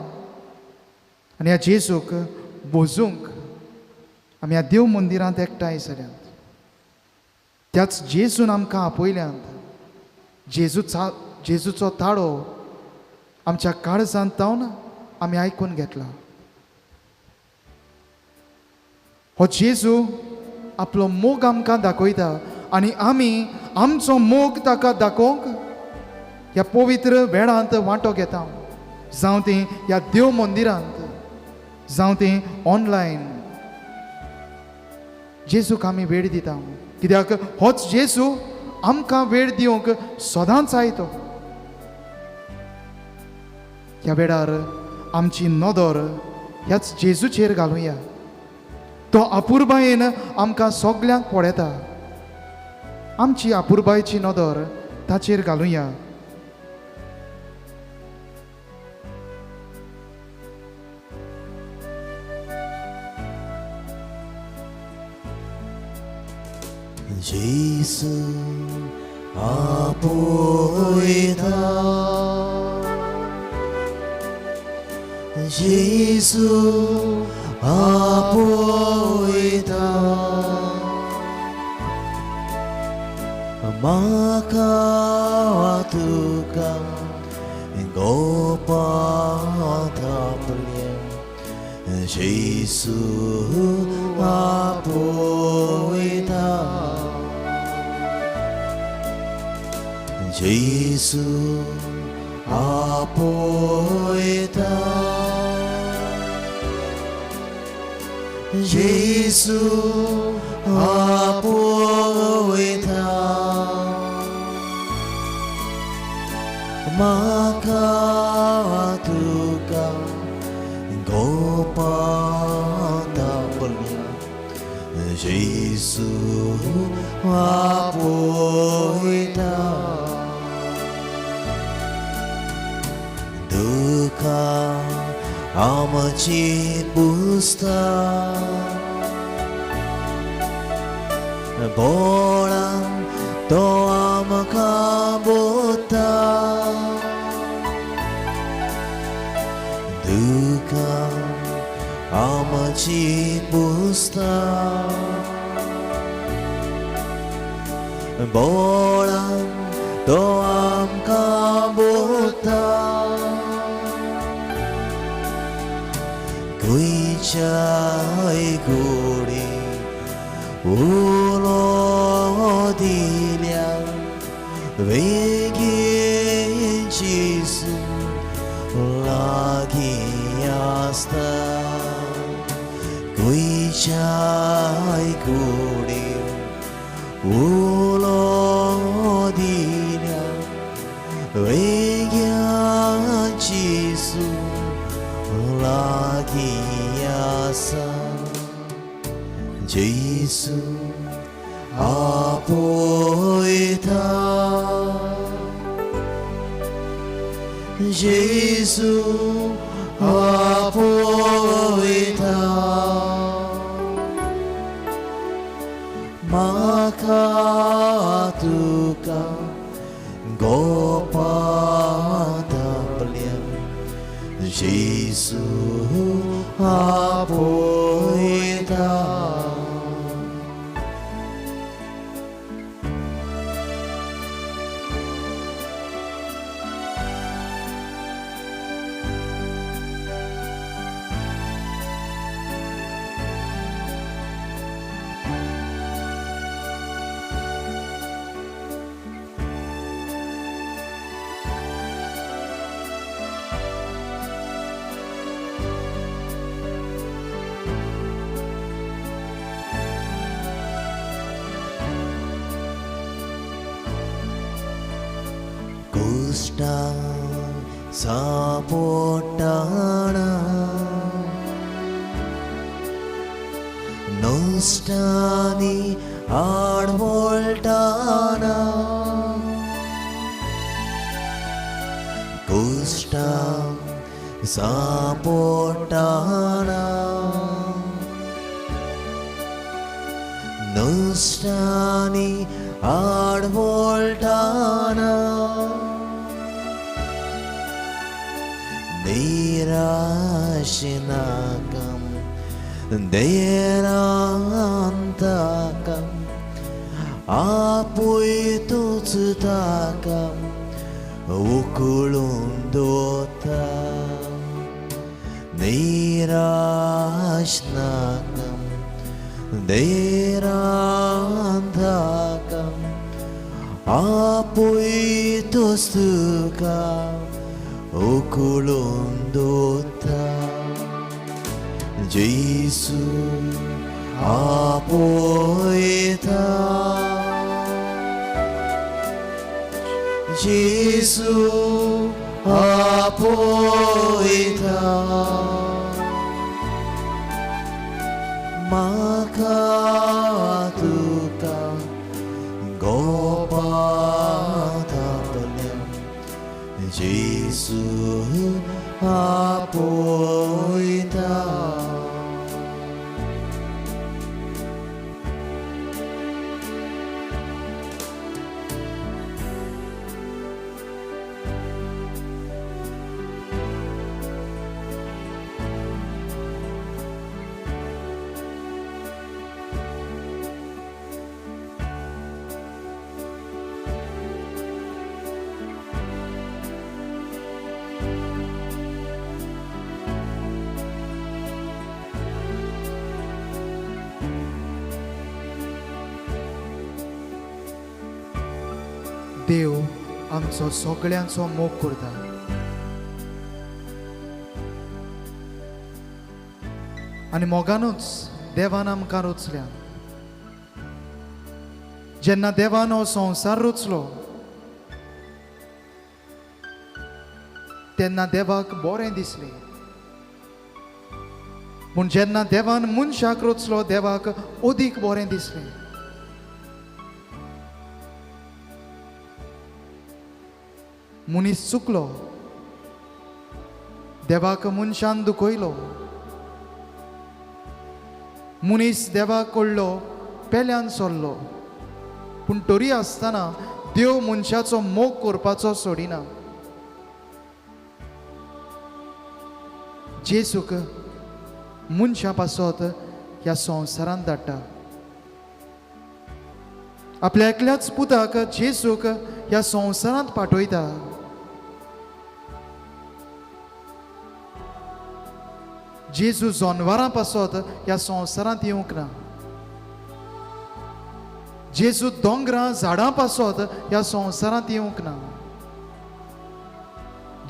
आनी ह्या जेजूक बोजूंक आमी ह्या देव मंदिरांत एकठांय जाल्यात. त्याच जेजून आमकां आपयल्यात. जेजूचो ताळो आमच्या काळजांतावन आमी आयकून घेतला. हो जेजू आपलो मोग आमकां दाखयता आनी आमी आमचो मोग ताका दाखोवंक ह्या पवित्र वेळांत वांटो घेता. जावं तें ह्या देव मंदिरांत, जावं तें ऑनलायन. जेजूक आमी वेळ दिता, कित्याक होच जेजू आमकां वेळ दिवंक सदांच आयतो. ह्या वेळार आमची नदर ह्याच जेजूचेर घालुया. तो आपुरबायेन आमकां सगल्यांक पळयता. आमची आपुरबायेची नदर ताचेर घालुया. जेसू आपयता, जेसू आपयता, म्हाका तुका गोपात आपल्या. जेसू आपयता, जेसू आपयता, जेसू आपयता, म्हाका तुका गोपात जेसू आपयता दुखा आमची पुसता बोळान तो आमकां बोता दुखा आमची पुसता बोळान तो आमकां बोता खंयच्याय घोडी उलो दिल्या वेगीन जेसू लागीं आसता खंयच्याय घोडी उलो दिल्या वेगीन जेसू लागीं आसा जेसू आपयता जेसू आपयता म्हाका तुका गोपात आपल्या जेसू आपयता कुष्ठा सापोटाना नोस्टानी आडवोल्टाना कुष्ठा सापोटाना नोस्टानी आडवोल्टाना निराशनाकं देरान्ताकम् आपुयतोच ताकं उकळून दोता निराशनाकं देरान्ताकम् आपुयतोच तुका उकळून दोता जेसू आपयता जेसू आपयता म्हाका तुका गोपात आपल्या जेसू आपयता देव आमचो सगळ्यांचो मोग करता. आनी मोगानूच देवान आमकां रचल्या. जेन्ना देवान हो संवसार रचलो तेन्ना देवाक बरें दिसलें पूण जेन्ना देवान मनशाक रचलो देवाक अदीक बरें दिसलें. मनीस चुकलो, देवाक मनशान दुखयलो, मनीस देवाक कडलो पेल्यान सोडलो. पूण तरी आसतना देव मनशाचो मोग करपाचो सोडिना. जेजूक मनशा पासत ह्या संवसारांत धाडटा. आपल्या एकल्याच पुताक जेजूक ह्या संवसारांत पाठयता. जेजू जनावरां पासत ह्या संवसारांत येवंक ना. जेजू दोंगरां झाडां पासत ह्या संवसारांत येवंक ना.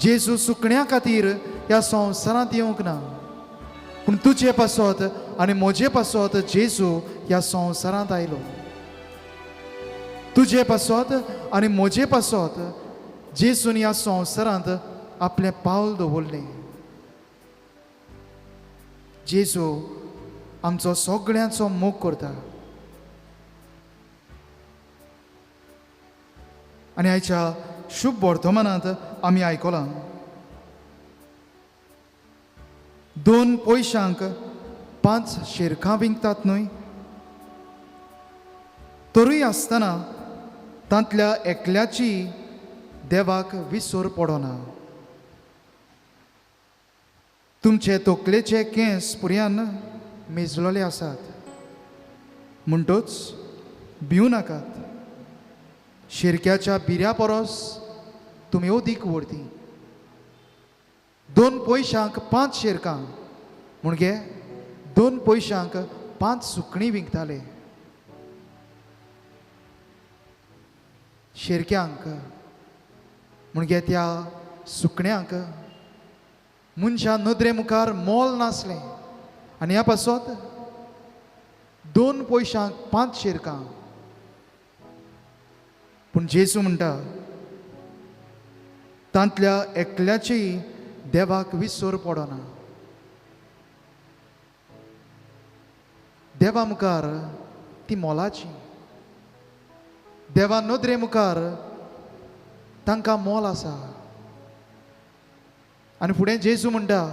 जेजू सुकण्यां खातीर ह्या संवसारांत येवंक ना. पूण तुजे पासत आनी म्हजे पासत जेजू ह्या संवसारांत आयलो. तुजे पासत आनी म्हजे पासत जेजून ह्या संवसारांत आपलें पावल दवरलें. जेजू आमचो सगळ्यांचो मोग करता. आनी आयच्या शुभ वर्तमानांत आमी आयकलां 2 पयशांक 5 शेरकां विकतात न्हय. तरूय आसतना तांतल्या एकल्याची देवाक विसर पडना. तुमचे तकलेचे केंस पुर्यान मेजलोले आसात म्हणटूच भिवू नाकात. शिरक्याच्या बिऱ्या परस तुमी अदीक व्हरती. 2 पयशांक 5 शेरकां म्हणजे 2 पयशांक 5 सुकणीं विकताले. शेरक्यांक म्हणजे त्या सुकण्यांक मनशा नदरे मुखार मोल नासलें. आनी ह्या पासत 2 पयशांक 5 शेरकां. पूण जेजू म्हणटा तांतल्या एकल्याची देवाक विसर पडना. देवा मुखार ती मोलाची. देवा नदरे मुखार तांकां मोल आसा. आनी फुडें जेजू म्हणटा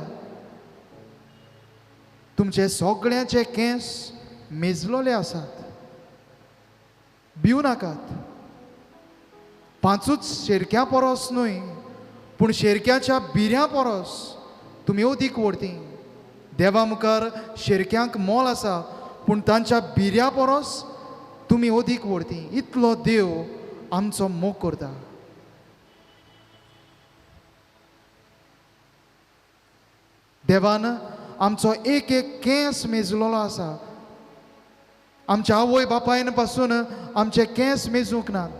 तुमचे सगळ्यांचे केंस मेजलोले आसात. भिवू नाकात. 5 शेरक्यां परस न्हय पूण शेरक्याच्या बिऱ्या परस तुमी अदीक व्हरती. देवा मुखार शेरक्यांक मोल आसा पूण तांच्या बिऱ्या परस तुमी अदीक व्हरती. इतलो देव आमचो मोग करता. देवान आमचो एक एक केंस मेजलोलो आसा. आमच्या आवय बापायन पासून आमचे केंस मेजूंक नात.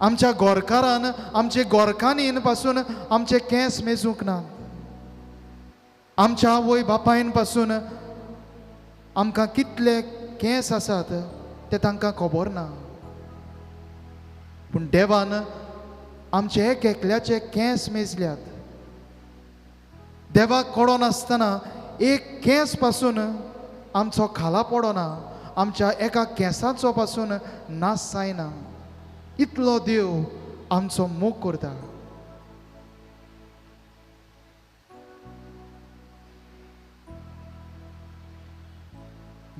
आमच्या गोरकारान आमचे गोरकानीन पासून आमचे केंस मेजूंक नात. आमच्या आवय बापायन पासून आमकां कितले केंस आसात ते तांकां खबर ना. पूण देवान आमचे एक एकल्याचे केंस मेजल्यात. देवाक कळोन आसतना एक केंस पासून आमचो खाला पडना. आमच्या एका केंसाचो पासून नाश जायना. इतलो देव आमचो मोग करता.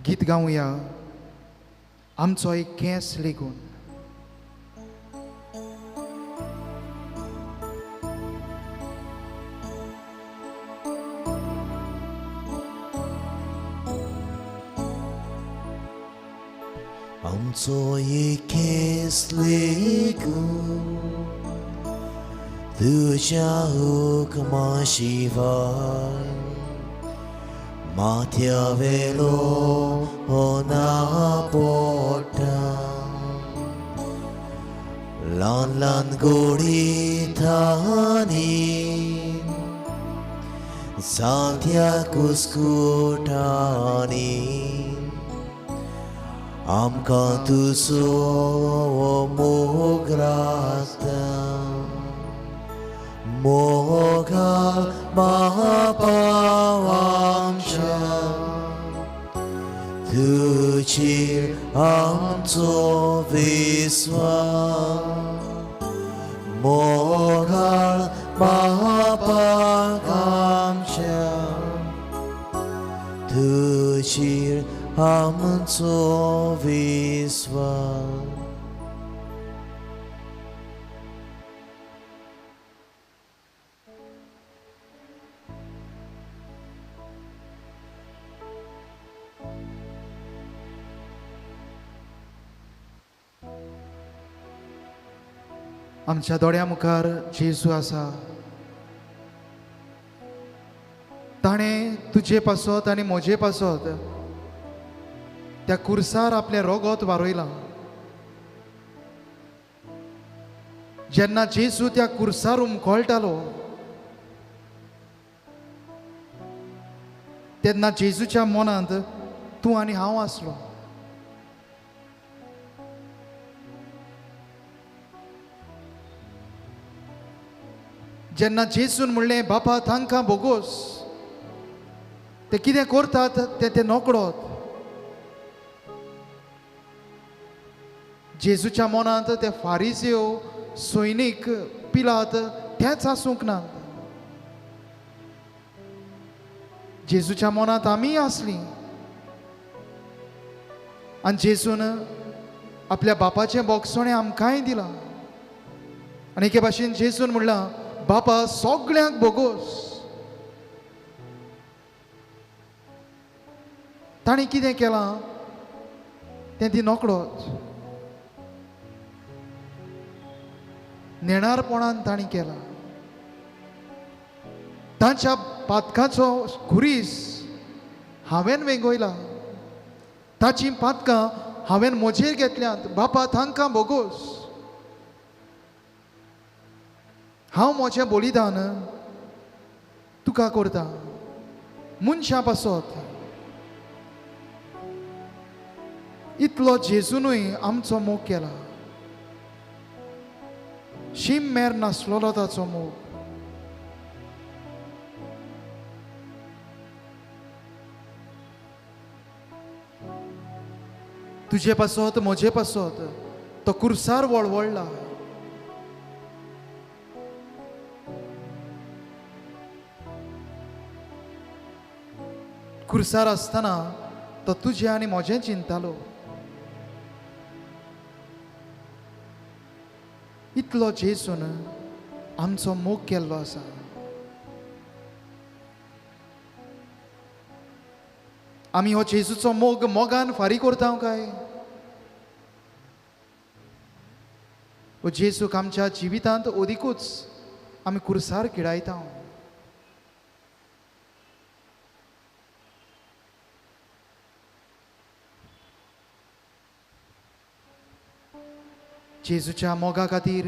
गीत गावया आमचो एक केंस लेगून. आमचो एक केंस लेगून तुज्या हुकमा शिवाय माथ्या वेलो होना पोटा. ल्हान ल्हान गोडी थानी जात्या कुस्कुटानी आमकां तुजो मोग राखता. मोगा महापावांच्या तुझी आमचो विश्वास मोगाळ महापावांच्या तुझी आमचो विश्वास. आमच्या दोळ्या मुखार जेजू आसा. ताणें तुजे पासत आनी म्हजे पासत त्या कुर्सार आपलें रोगोत वारोयलां. जेन्ना जेजू त्या कुर्सार उमखोळटालो तेन्ना जेजूच्या मनांत तूं आनी हांव आसलो. जेन्ना जेजून म्हणलें बापा तांकां बोगोस, ते कितें करतात ते नोकळोत. जेजूच्या मनांत ते फारिझेव सैनीक पिलात तेच आसूंक ना. जेजूच्या मनांत आमी आसलीं आनी जेजून आपल्या बापाचें बोगसणें आमकांय दिलां. आनी एके भाशेन जेजून म्हणलां बापा सगळ्यांक बोगोस. ताणें कितें केलां तें ती नोकळोच. नेणारपणान ताणें केलां. तांच्या पातकाचो खुरीस हांवें वेंगयला. ताची पातकां हांवें म्हजेर घेतल्यांत. बापा तांकां बोगोस. हांव म्हजें बलिदान तुका करता मनशां पासत. इतलो जेजूनय आमचो मोग केला. शीम मेर नासलोलो ताचो मोग. तुजे पासत म्हजे पासत तो कुर्सार वळवळला. कुर्सार आसतना तो तुजें आनी म्हजें चिंतालो. इतलो जेजून आमचो मोग केल्लो आसा. आमी हो जेजूचो मोग मोगान फारीक करता काय? हो जेजूक आमच्या जिवितांत ओदिकूच आमी कुर्सार किडायता. जेजूच्या मोगा खातीर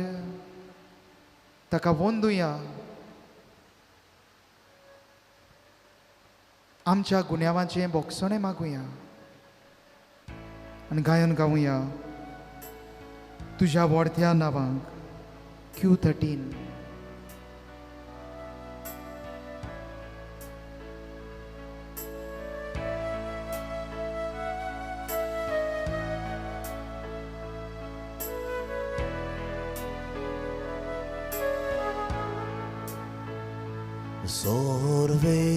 ताका वंदुया. आमच्या गुन्यांवाचें बोगसणें मागुया आनी गायन गावुया तुज्या व्हडत्या नांवांक. Q13. Sorvespora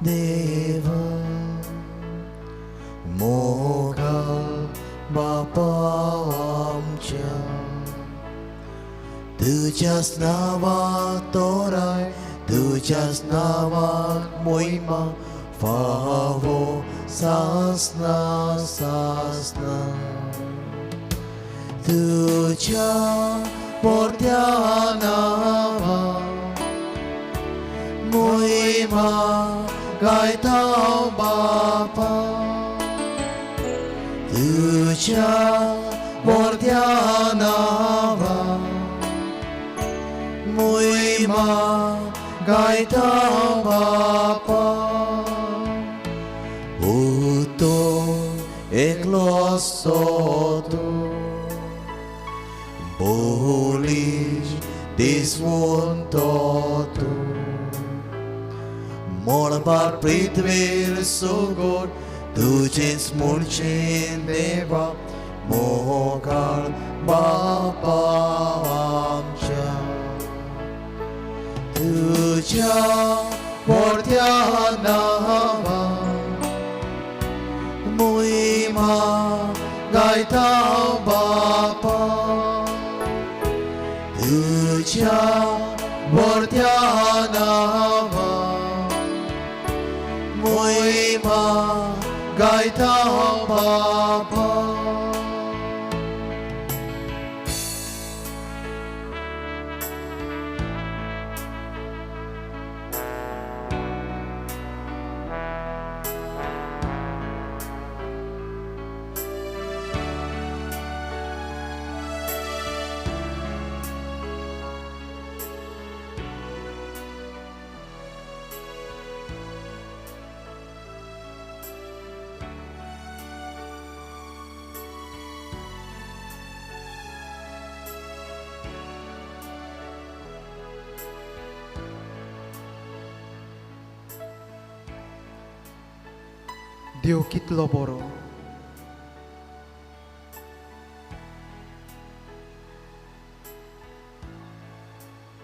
Deva Moga Bapa आमच्या तुझ्याच नावाक तोराय तुझ्याच नावाक मोहिमा फावो सासना सासना तुझ्या मोठ्या नावाक मोहिमा गायता बापा तुझ्या मोठ्या नावाक मोहिमा गायता बापा तो एकलो सोतो बोलीश दिसवून तो तूं मोळपार पृथ्वीर सुगोड तुजेच मुळचें देवा मोगाळ बापा आमच्या तुझ्या व्हडल्या नांवान मोहिमा गायता बापा तुझ्या व्हडल्या नांवान मोहिमा गायता बापा देव कितलो बरो.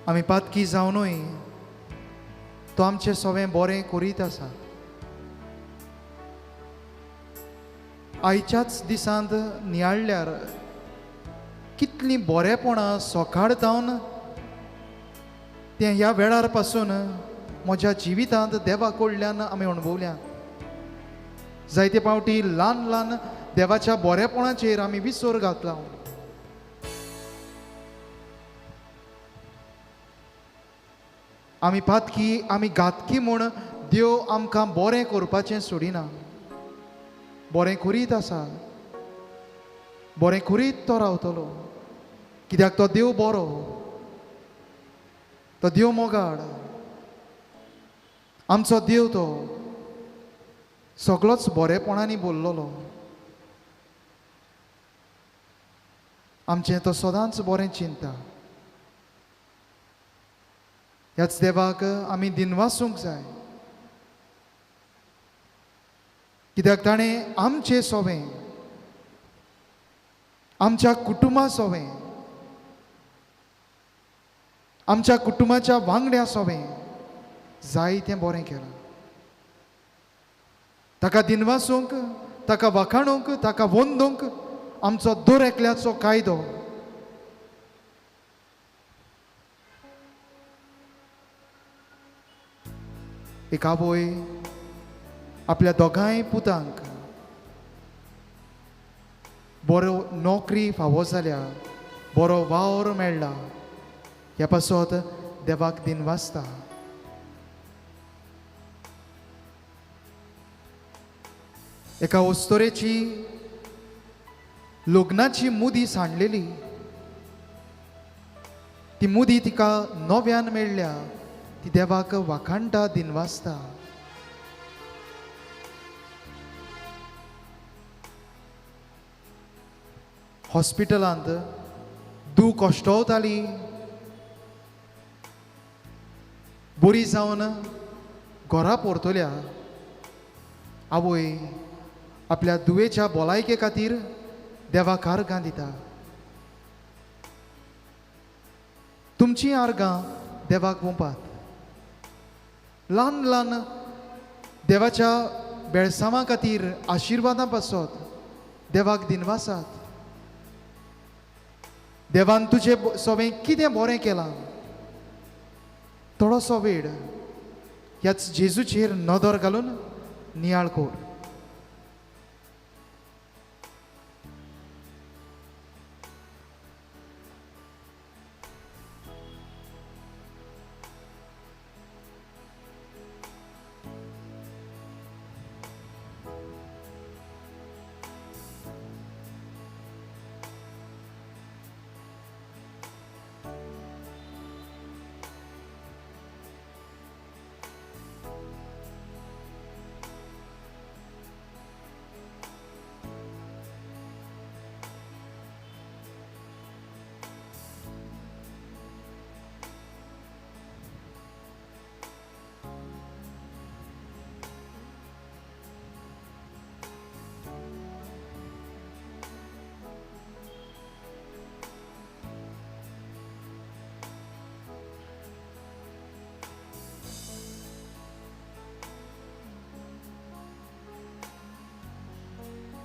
आमी पातकी जावनूय तो आमचें सगळें बरें करीत आसा. आयच्याच दिसांत नियाळ्यार कितलीं बरेपणां सकाळ जावन तें ह्या वेळार पासून म्हज्या जिवितांत देवा कडल्यान आमी अणभवल्या. जायते पावटी ल्हान ल्हान देवाच्या बरेपणाचेर आमी विसर घातला. आमी पातकी आमी घातकी म्हूण देव आमकां बरें करपाचें सोडिना. बरें करीत आसा, बरें करीत तो रावतलो, कित्याक तो देव बरो, तो देव मोगाळ, आमचो देव तो सगळोच बरेपणांनी बोल्लोलो. आमचें तो सदांच बरें चिंता. ह्याच देवाक आमी दिनवासूंक जाय, कित्याक ताणें आमचें सोवें, आमच्या कुटुंबा सोवें, आमच्या कुटुंबाच्या वांगड्या सोवें जायतें बरें केलां. ताका दिनवासूंक, ताका वखाणूंक, ताका वंदूंक आमचो दर एकल्याचो कायदो. एक आवय आपल्या दोगांय पुतांक बरो नोकरी फावो जाल्या, बरो वावर मेळ्ळा, ह्या पासत देवाक दिनवासता. एका ओस्तोरेची लग्नाची मुदी सांडलेली. ती मुदी तिका नव्यान मेळ्ळ्या, ती देवाक वाखाणटा, दिनवासता. हॉस्पिटलांत धूव कोश्टवताली, बरी जावन घरा परतल्या. आवय आपल्या दुवेच्या भलायके खातीर देवाक आर्गां दिता. तुमचीं आर्गां देवाक वंपात. ल्हान ल्हान देवाच्या बेळसांवां खातीर आशिर्वादां पासत देवाक दिनवासात. देवान तुजें सगळें कितें बरें केलां थोडोसो वेळ ह्याच जेजूचेर नदर घालून नियाळ कोर.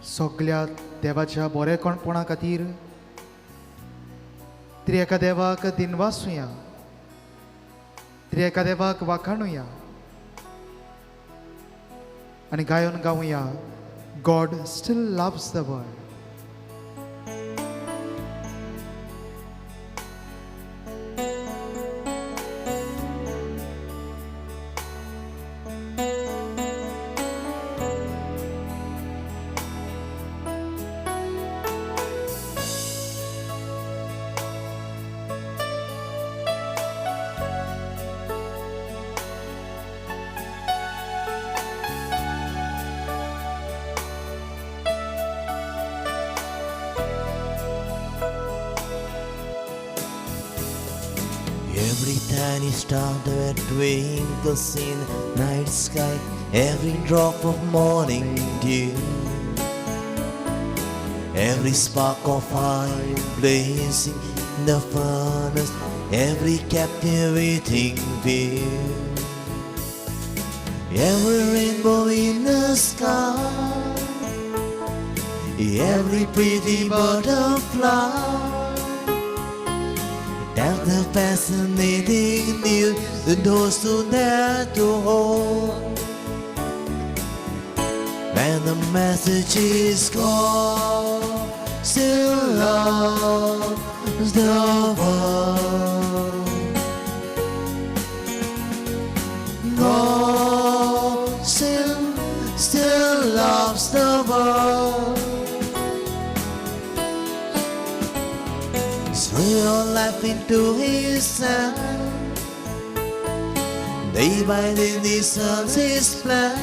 सगळ्या देवाच्या बरेपणा खातीर त्रिएका देवाक दिनवासुया, त्रिएका देवाक वाखाणुया आनी गायन गावुया, God still loves the world. Every tiny star that twinkles in the night sky, every drop of morning dew, every spark of fire blazing in the furnace, every captivating view, every rainbow in the sky, every pretty butterfly, that's the fascinating news the doors to dare to hold. And the message is called, still loves the world. God still loves the world. Throw your life into His hand. Day by day He serves His plan.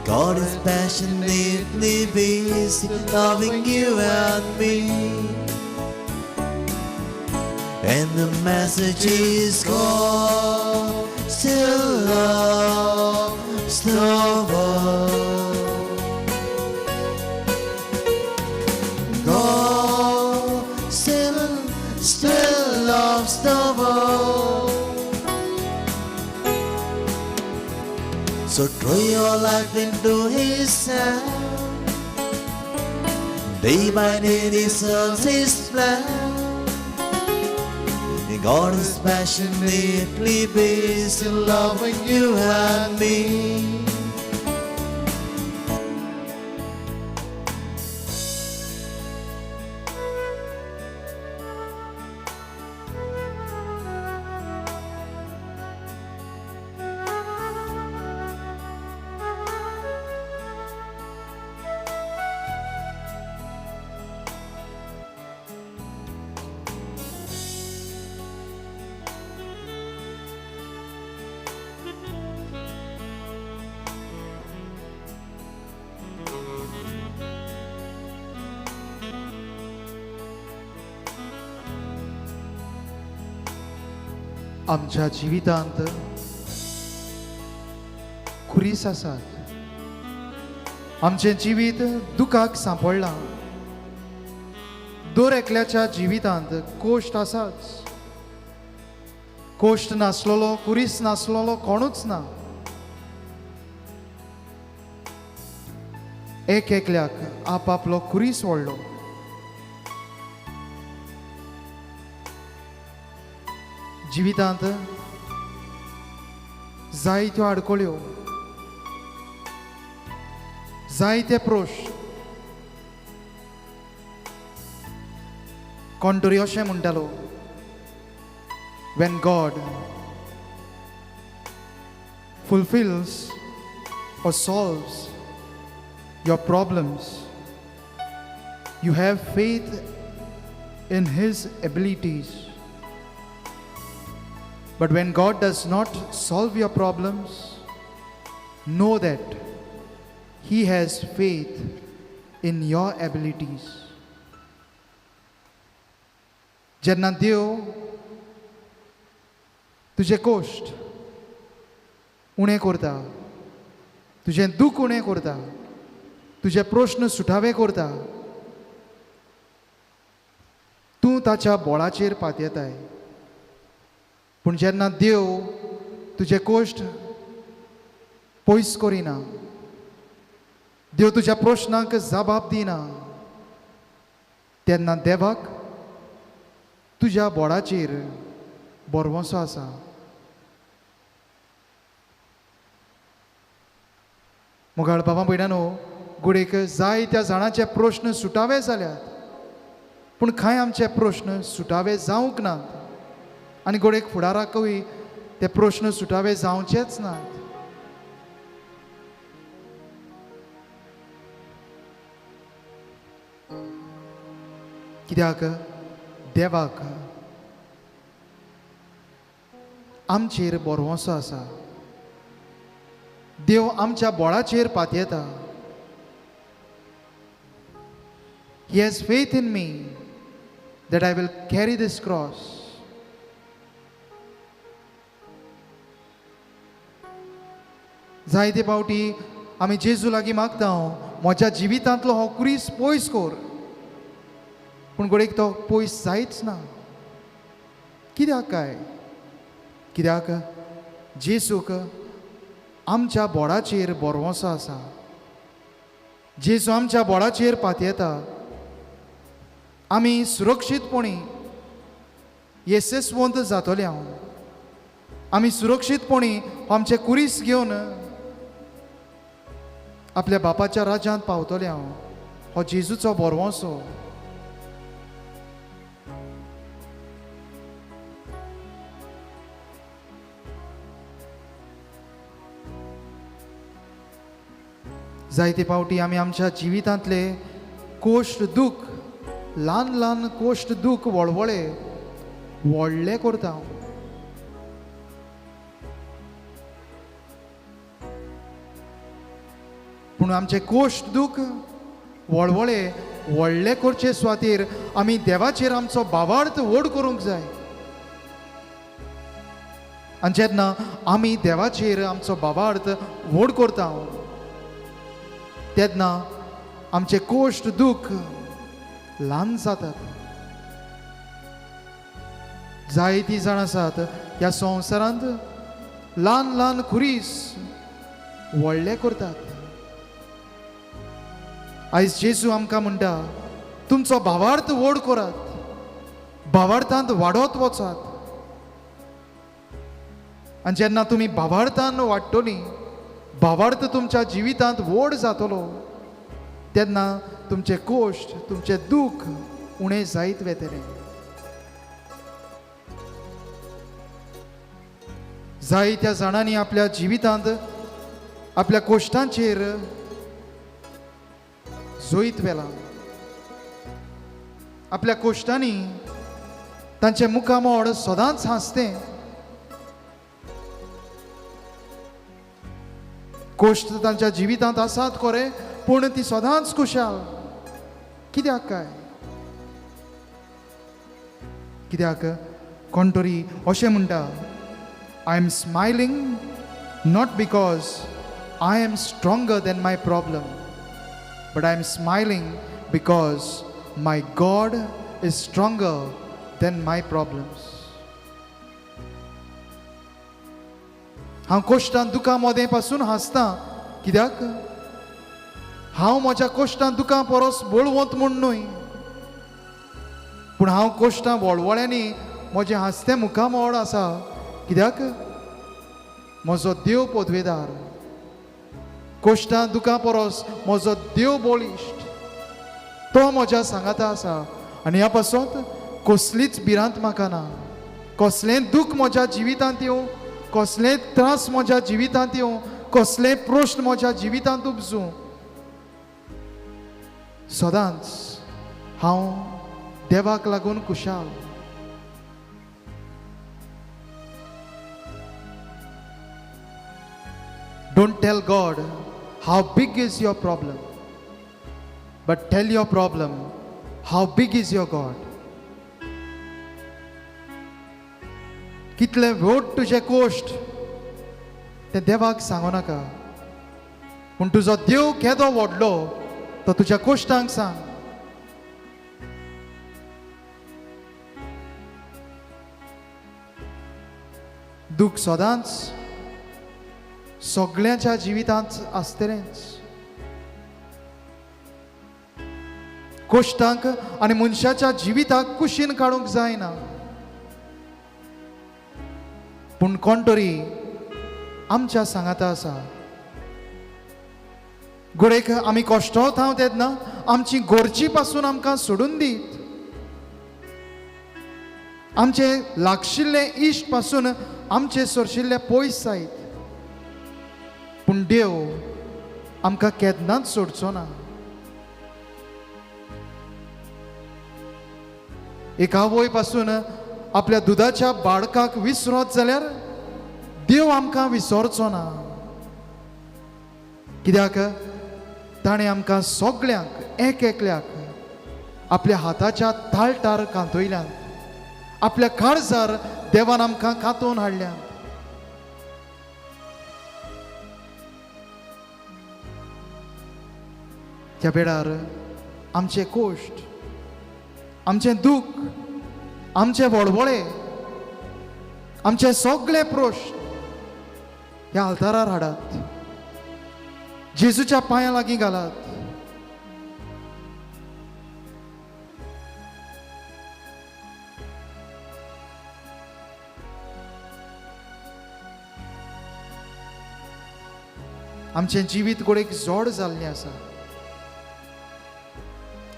God is passionately busy loving you and me. And the message is called, still loves the world. God still loves the world. So throw your life into His hand. Day by day He serves His plan. God is passionately busy loving you and me. आमच्या जिवितांत खुरीस आसात. आमचें जिवीत दुखाक सांपडलां. दर एकल्याच्या जिवितांत cost आसाच. कोश्ट नासलोलो, खुरीस नासलोलो कोणूच ना. एक एकल्याक आपापलो खुरीस व्हडलो. जिवितांत जायत्यो आडकोळ्यो, जायते प्रश्न. कोण तरी अशें म्हणटालो, when God fulfills or solves your problems, you have faith in His abilities. But when God does not solve your problems, know that He has faith in your abilities. जेन्ना देव तुझे कोश्ट उणें करता, तुझें दूख उणें करता, तुझे प्रश्न सुटावे करता, तूं ताच्या बोळाचेर पातयेताय. पूण जेन्ना देव तुजे कोश्ट पयस करिना, देव तुज्या प्रश्नांक जबाब दिना तेन्ना देवाक तुज्या बोडाचेर बोरवोसो आसा. मुगाळ बाबा भयणानो, गुडेक जायत्या जाणांचे प्रश्न सुटावे जाल्यात, पूण कांय आमचे प्रश्न सुटावे जावंक नात आनी गोडेक फुडाराकूय ते प्रश्न सुटावे जावचेच नात. कित्याक देवाक आमचेर बोरवोसो आसा. देव आमच्या बोळाचेर पातयेता. He has faith in me that I will carry this cross. जायते फावटी आमी जेजू लागीं मागता, म्हज्या जिवितांतलो हो क्रूस पयस कोर, पूण गोडेक तो पयस जायच ना. कित्याक काय? कित्याक जेजूक आमच्या बोडाचेर बोरवोसो आसा. जेजू आमच्या बोडाचेर पातयेता. आमी सुरक्षीतपणी येसस्वंत जातले. आमी सुरक्षीतपणी आमचे कुरीस घेवन आपल्या बापाच्या राज्यांत पावतले. हो जेजूचो बोरवोसो. जायते फावटी आमी आमच्या जिवितांतले कोश्ट दूख, ल्हान ल्हान कोश्ट दूख वळवळे व्हडले करता. पूण आमचे कोश्ट दूख वळवळे व्हडले करचे सुवातेर आमी देवाचेर आमचो भावार्थ व्हड करूंक जाय. आनी जेन्ना आमी देवाचेर आमचो भावार्थ व्हड करता तेन्ना आमचे कोश्ट दूख ल्हान जातात. जायतीं जाण आसात ह्या संवसारांत ल्हान ल्हान खुरीस व्हडले करतात. आयज जेजू आमकां म्हणटा, तुमचो भावार्थ व्हड करात, भावार्थांत वाडत वचात. आनी जेन्ना तुमी भावार्थान वाडटलीं, भावार्थ तुमच्या जिवितांत व्हड जातलो, तेन्ना तुमचे कोश्ट, तुमचे दूख उणें जायत वेतले. जायत्या जाणांनी आपल्या जिवितांत आपल्या कोश्टांचेर जोईत वेला. आपल्या कोश्टांनी तांचे मुखामोड सदांच हांसतें. कोश्ट तांच्या जिवितांत आसात खरे, पूण ती सदांच खुशाल. कित्याक काय? कित्याक कोण तरी अशें म्हणटा, I am smiling not because I am stronger than my problem, but I am smiling because my God is stronger than my problems. हांव कोश्टां दुखां मोदें पासून हांसता. कित्याक? हांव म्हज्या कोश्टां दुखां परस बळवंत म्हूण न्हय, पूण हांव कोश्टां वळवळ्यांनी म्हजें हांसतें मुखामोड आसा. कित्याक? म्हजो देव पदवेदार. कोश्टां दुखां परस म्हजो देव बळिश्ट, तो म्हज्या सांगाता आसा. आनी ह्या पासून कसलीच भिरांत म्हाका ना. कसलें दूख म्हज्या जिवितांत येवं, कसले त्रास म्हज्या जिवितांत येवं, कसले प्रश्न म्हज्या जिवितांत उपजूं, सदांच हांव देवाक लागून खुशाल. Don't tell God how big is your problem, but tell your problem how big is your God. कितले व्हड तुजे कोश्ट ते देवाक सांगू नाका, पूण तुजो देव केदो व्हडलो तो तुज्या कोश्टांक सांग. दूख सदांच सगळ्यांच्या जिवितांत आसतलेंच, कोश्टांक आनी मनशाच्या जिविताक कुशीन काडूंक जायना. पूण कोण तरी आमच्या सांगाता आसा. घोडेक आमी कश्टावत हांव तेन्ना आमची घरची पासून आमकां सोडून दीत. आमचे लागशिल्ले इश्ट पासून आमचे सोरशिल्ले पयस जायत. पूण देव आमकां केन्नाच सोडचो ना. एक आवय पासून आपल्या दुधाच्या बाळकाक विसरत जाल्यार देव आमकां विसरचो ना. कित्याक ताणें आमकां सगळ्यांक एक एकल्याक आपल्या हाताच्या ताळटार कांतयल्यान, आपल्या काळजार देवान आमकां कांतोवन हाडल्यान. त्या वेळार आमचे कोश्ट, आमचे दुख, आमचे वळवळे, आमचे सगळे प्रश्न ह्या आल्तारार हाडात. जेजूच्या पांया लागीं घालात. आमचे जिवीत गोडेक जोड जाल्लें आसा.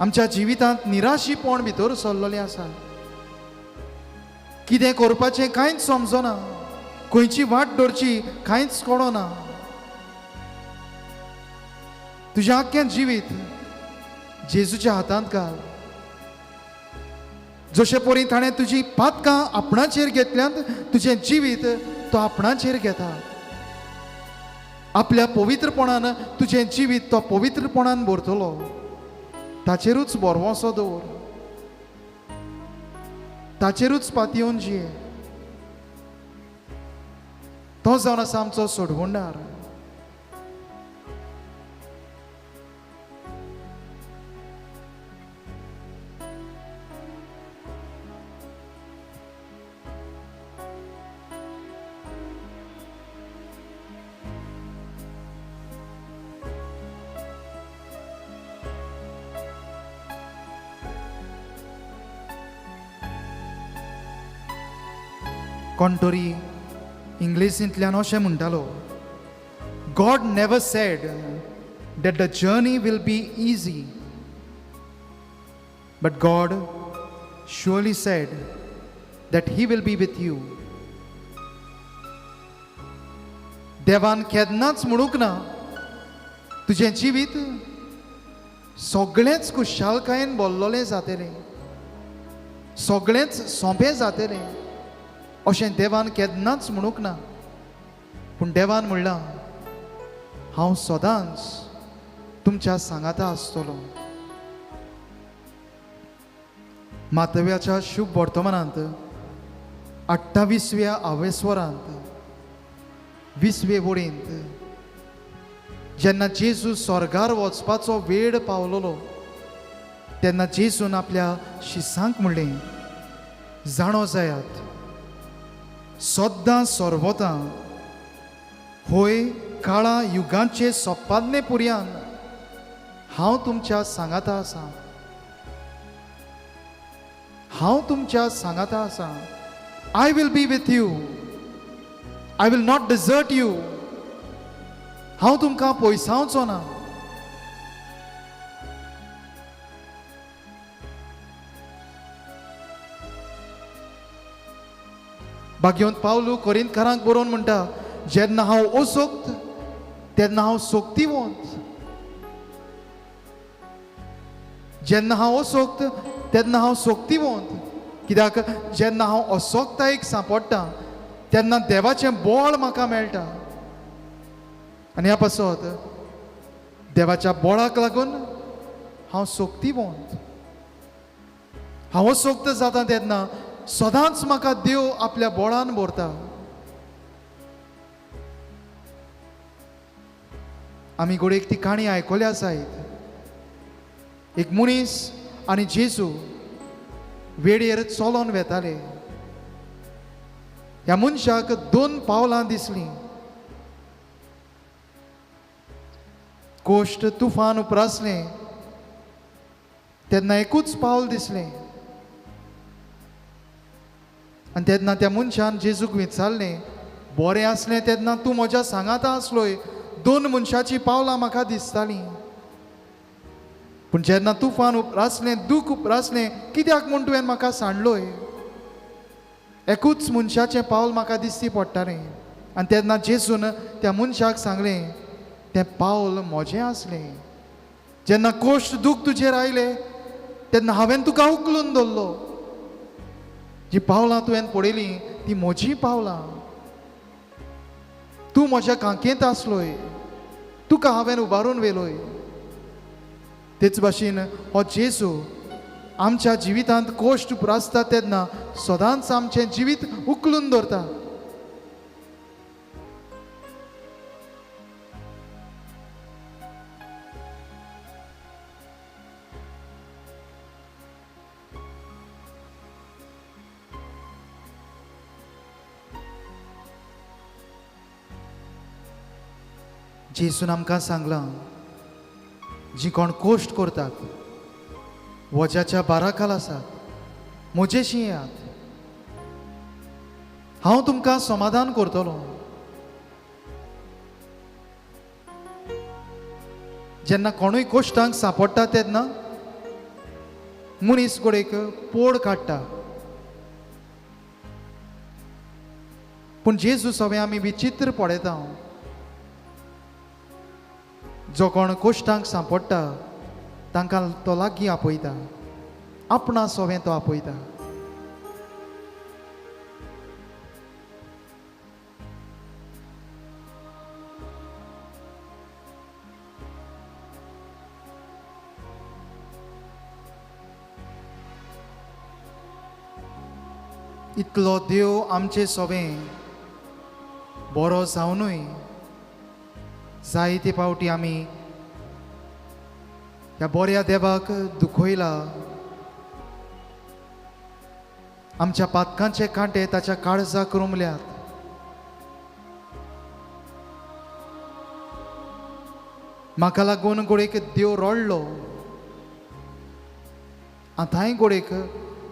आमच्या जिवितांत निराशीपण भितर सरलेलें आसा. कितें करपाचें कांयच समजना. खंयची वाट धरची कांयच कळना. तुजें आख्खें जिवीत जेजूच्या हातांत घाल. जशे परी ताणें तुजी पातकां आपणाचेर घेतल्यात, तुजें जिवीत तो आपणाचेर घेता. आपल्या पवित्रपणान तुजें जिवीत तो पवित्रपणान भरतलो. ताचेरूच बोरवोसो दवर. ताचेरूच पातयेवन जिये. तो जावन आसा आमचो सोडवणदार. कोण तरी इंग्लिशींतल्यान अशें म्हणटालो, God never sed that the journey will be easy, but God surely sed that he will be with you. देवान केन्नाच म्हणूंक ना तुजें जिवीत सगळेंच खुशालकायेन भरलेलें जातलें, सगळेंच सोंपें जातलें अशें देवान केन्नाच म्हणूंक ना. पूण देवान म्हणलां, हांव सदांच तुमच्या सांगाता आसतलो. मातव्याच्या शुभ वर्तमानांत 28व्या आवेस्वरांत 20वे वडींत जेन्ना जेजू स्वर्गार वचपाचो वेळ पावलोलो तेन्ना जेजून आपल्या शिसांक म्हणलें, जाणो जायात सद्दां सर्वतां होय काळा युगांचे सोंपादने पर्यंत हांव तुमच्या सांगाता आसा. हांव तुमच्या सांगाता आसा. I will be with you. I will not desert you. हांव तुमकां पयसावचो ना. भाग्यवंत पावलू कोरिंथकारांक बरोवन म्हणटा, जेन्ना हांव ओसोक्त तेन्ना हांव सोक्तीवंत. जेन्ना हांव ओसोक्त तेन्ना हांव सोक्तीवंत. कित्याक जेन्ना हांव असोक्तायेक सांपडटा तेन्ना देवाचें बळ म्हाका मेळटा. आनी ह्या पासत देवाच्या बळाक लागून हांव सोक्तीवंत. हांव सोक्त जाता तेन्ना सदांच म्हाका देव आपल्या बळान भरता. आमी घोडेक ती काणी आयकल्या जायत. एक मनीस आनी जेजू वेळेर चलोन वेताले. ह्या मनशाक 2 पावलां दिसलीं. कोश्ट तुफान उप्रासलें तेन्ना एकूच पावल दिसलें आनी तेन्ना त्या मनशान जेजूक विचारलें, बरें आसलें तेन्ना तूं म्हज्या सांगात आसलोय, 2 मनशांची पावलां म्हाका दिसतालीं. पूण जेन्ना तुफान उपरासलें, दूख उपरासलें, कित्याक म्हूण तुवें म्हाका सांडलोय. एकूच मनशाचें पावल म्हाका दिसती पडटालें. आनी तेन्ना जेजून त्या मनशाक सांगलें, तें पावल म्हजें आसलें. जेन्ना कोश्ट दूख तुजेर आयलें तेन्ना हांवें तुका उखलून दवरलो. जी पावलां तुवें पळयलीं ती म्हजीं पावलां. तूं म्हज्या कांकेंत आसलोय, तुका हांवें उबारून व्हेलोय. तेच भाशेन हो जेजू आमच्या जिवितांत कोश्ट उपरासता तेन्ना सदांच आमचें जिवीत उखलून दवरता. जेजून आमकां सांगलां, जी कोण कोश्ट करतात, वज्याच्या बाराखाल आसात, म्हजेशी येयात, हांव तुमकां समाधान करतलो. जेन्ना कोणूय कोश्टांक सांपडटा तेन्ना मनीस गोडेक पोड काडटा. पूण जेजू सगळें आमी विचित्र पळयता. जो कोण कोश्टांक सांपडटा तांकां तो लागीं आपयता, आपणा सवें तो आपयता. इतलो देव आमचें सवें बरो जावनूय जायते फावटी आमी ह्या बऱ्या देवाक दुखयला. आमच्या पातकांचे कांटे ताच्या काळजाक रुमल्यात. म्हाका लागून गोडेक देव रडलो. आतांय गोडेक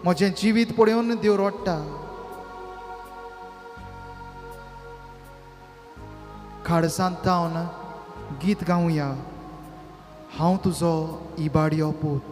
म्हजें जिवीत पळोवन देव रडटा. खाडसांत जावन गीत गावया, हांव तुजो इबाडियो पूत.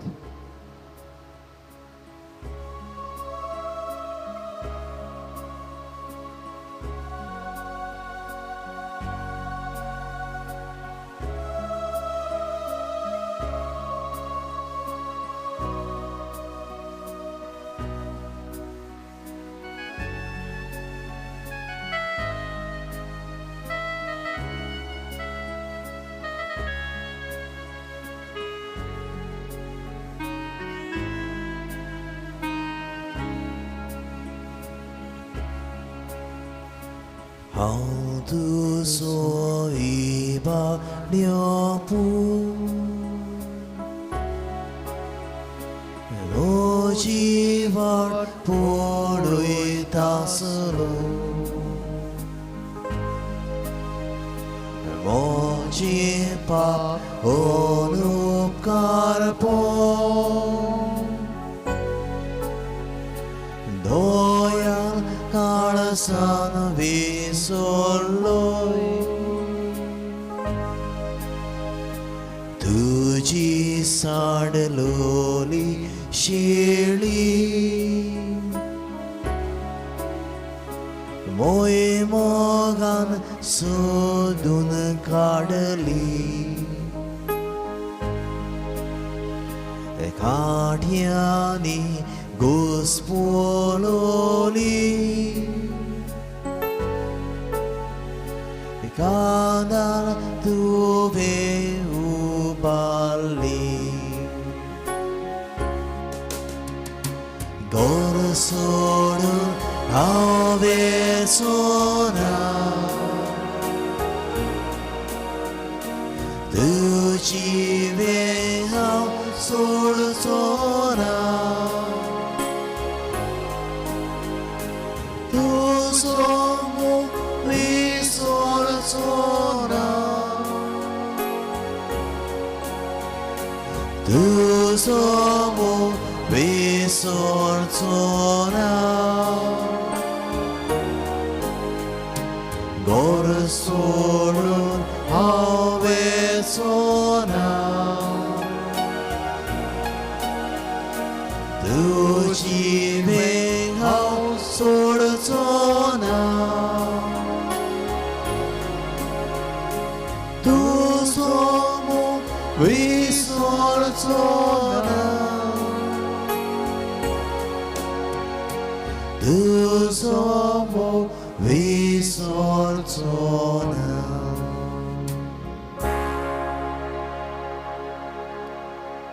हांव तुजो इबाडियो पूत, म्हजी वाट पळयतासलो. म्हजी पाप उपकार दोयाल काळसान विसरलोय. तुजी साडलोली शेळी मोय मोगान सोदून काडली. काठ्यांनी घुस्पोलोली, कानार तुवें उबारली. घर सोडून हांवें सोना, तुजी वेळ हांव सोडचो ना. तुजो मोग विसरचो ना. तुजो विसरचोना गोर सोडून हांव वेचोना तुजी वेग हांव सोडचोना तुजो मोग विसरचोना तुजो मोग विसरचोना.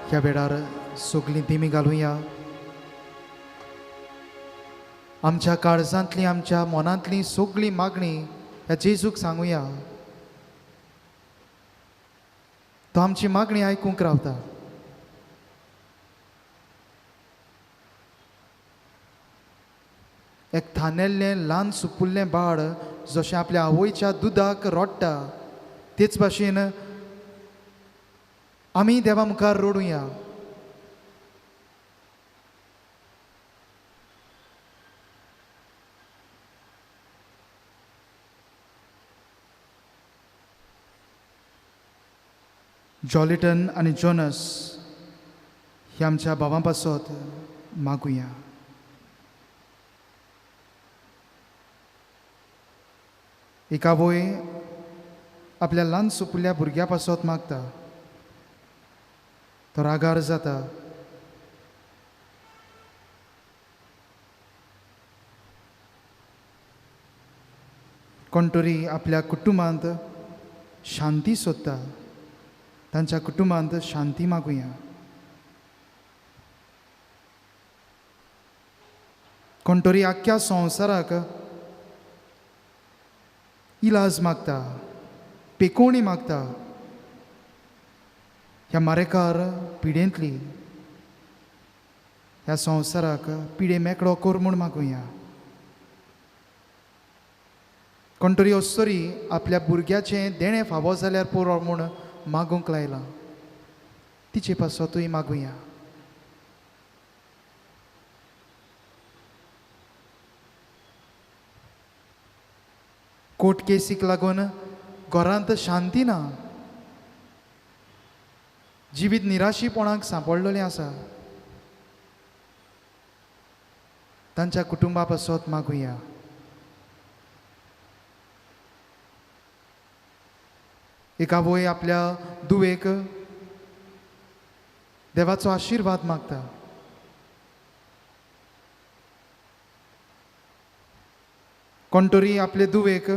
ह्या वेळार सगळीं दिमी घालुया. आमच्या काळजांतली आमच्या मनांतली सगळी मागणी ह्या जेजूक सांगुया. तो आमची मागणी आयकूंक रावता. एक थानेल्लें ल्हान सुपुल्लें बाळ जशें आपल्या आवयच्या दुदाक रोडटा तेच भाशेन आमी देवा मुखार रडुया. जॉलिटन आनी जोनस हे आमच्या भावां पासत मागुया. एक आवय आपल्या ल्हान सुपुल्या भुरग्या पासत मागता. तो रागार जाता. कोण तरी आपल्या कुटुंबांत शांती सोदता. तांच्या कुटुंबांत शांती मागुया. कोण तरी आख्या संवसाराक इलाज मागता, पेकोवणी मागता. ह्या मारेकार पिडेंतली ह्या संवसाराक पिडे मेकळो कर म्हूण मागुया. कोण तरी अस्तरी आपल्या भुरग्याचें देणें फावो जाल्यार पुरो म्हूण मागूंक लायला. तिचे पासतूय मागुया. कोर्ट केसीक लागून घरांत शांती ना. जिवीत निराशीपणाक सांपडलेलें आसा. तांच्या कुटुंबा पासत मागुया. एक आवय आपल्या दुवेक देवाचो आशिर्वाद मागता. कोण तरी आपले दुवेक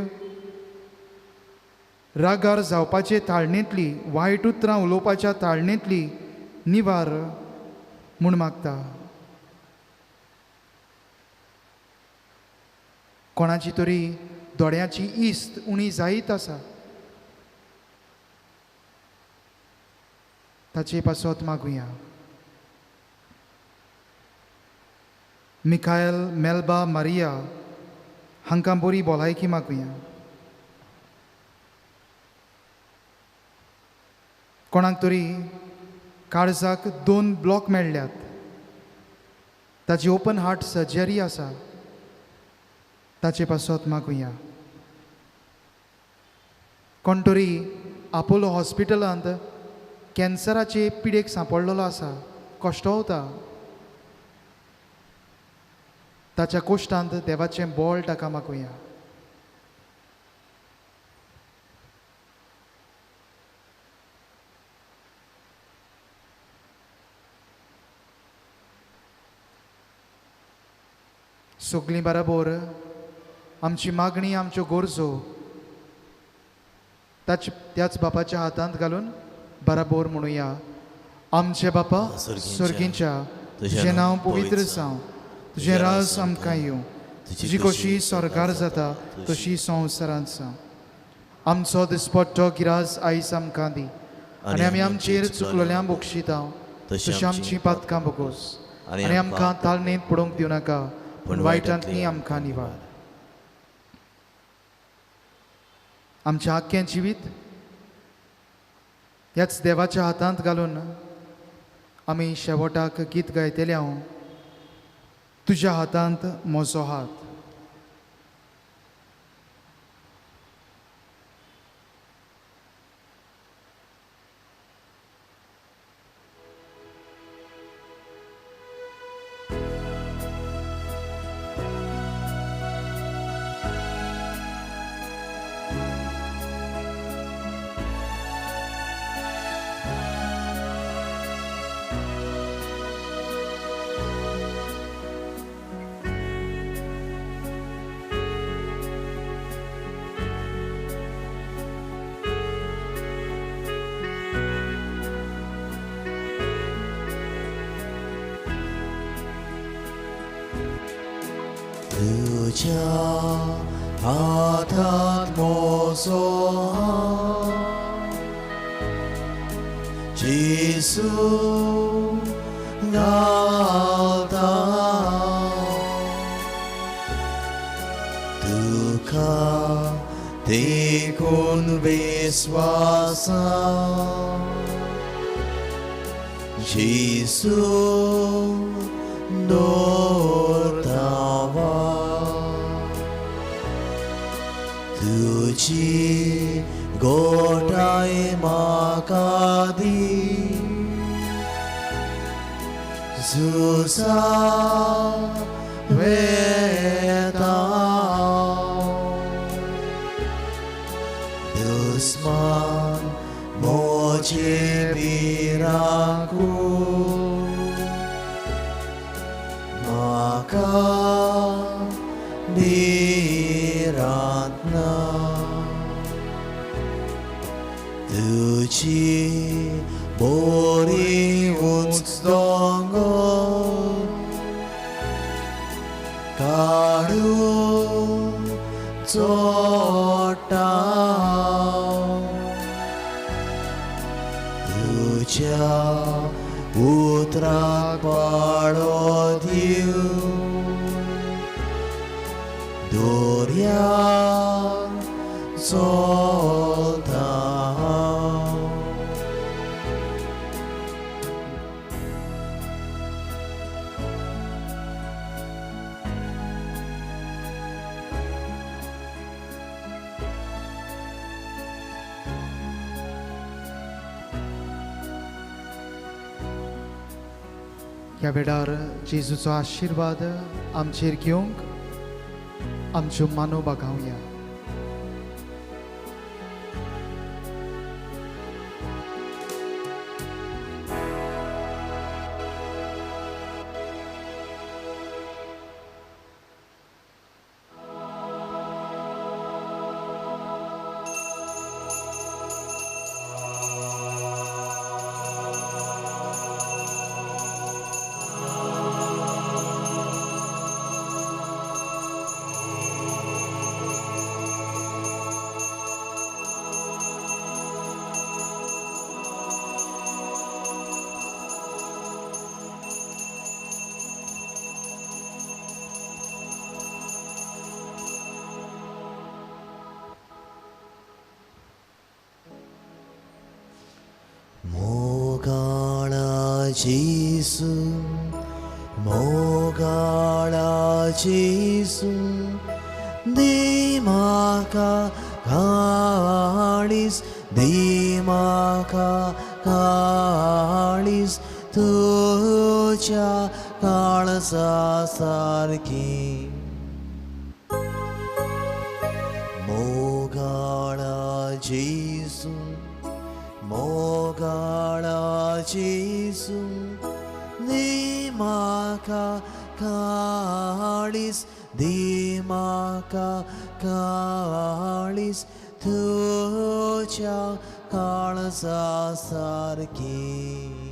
रागार जावपाचे ताळणेंतली वायट उतरां उलोवपाच्या ताळणेंतली निवार म्हूण मागता. कोणाची तरी दोळ्याची इस्त उणी जायत आसा. ताचे पासत मागुया. मिखायल मेल्बा मारिया हांकां बरी भलायकी मागुया. कोणाक तरी काळजाक 2 ब्लॉक मेळ्ळ्यात. ताची ओपन हार्ट सर्जरी आसा. ताचे पासत मागुया. कोण तरी आपोलो हॉस्पिटलांत कॅन्सराचे पिडेक सांपडलेलो आसा, कश्टावता. ताच्या कोश्टांत देवाचें बोळ ताका मागुया. सगळीं बराबर आमची मागणी आमच्यो गरजो त्याच बापाच्या हातांत घालून बराबर म्हणुया. आमचे बापा सर्गींच्या तुजें नांव पवित्र जावं. तुजें राज आमकां येवं. तुजी कशी स्वर्गार जाता तशी संवसारांत जावं. आमचो दिसपट्टो गिराज आयज आमकां दी. आनी आमी आमचेर चुकलेल्यांक बक्षिता तशी आमची पातकां बगोस. आनी आमकां ताळणेंत पडोवंक दिवं नाका पूण वायटांतली आमकां निवार. आमचें आख्खें जिवीत ह्याच देवाच्या हातांत घालून आमी शेवटाक गीत गायतले हांव तुज्या हातांत म्हजो हात. तुझ्या हातात म्हजो जेसू घालता तुका देखून विश्वासा जेसू दवरतावा तुझी गोठाय म्हाका दी झुजा वेता दुस्मान मोचे बिराकू म्हाका बिरांतना तुझी बरी उंच दोंगर काडून चोडटा तुझ्या उतराक पाळो दिवं दोर्यार चोलता ह्या वेळार जेजूचो आशिर्वाद आमचेर घेवंक आमच्यो मानो बागावया. Jesu, Mogala Jesu, Dimaka Kalis, Dimaka Kalis, Tuja Kalasa Sarki. Mogala Jesu, Mogala Jesu, Dimaka Kalis, Dimaka Kalis, Tuja Kalasa Sarki.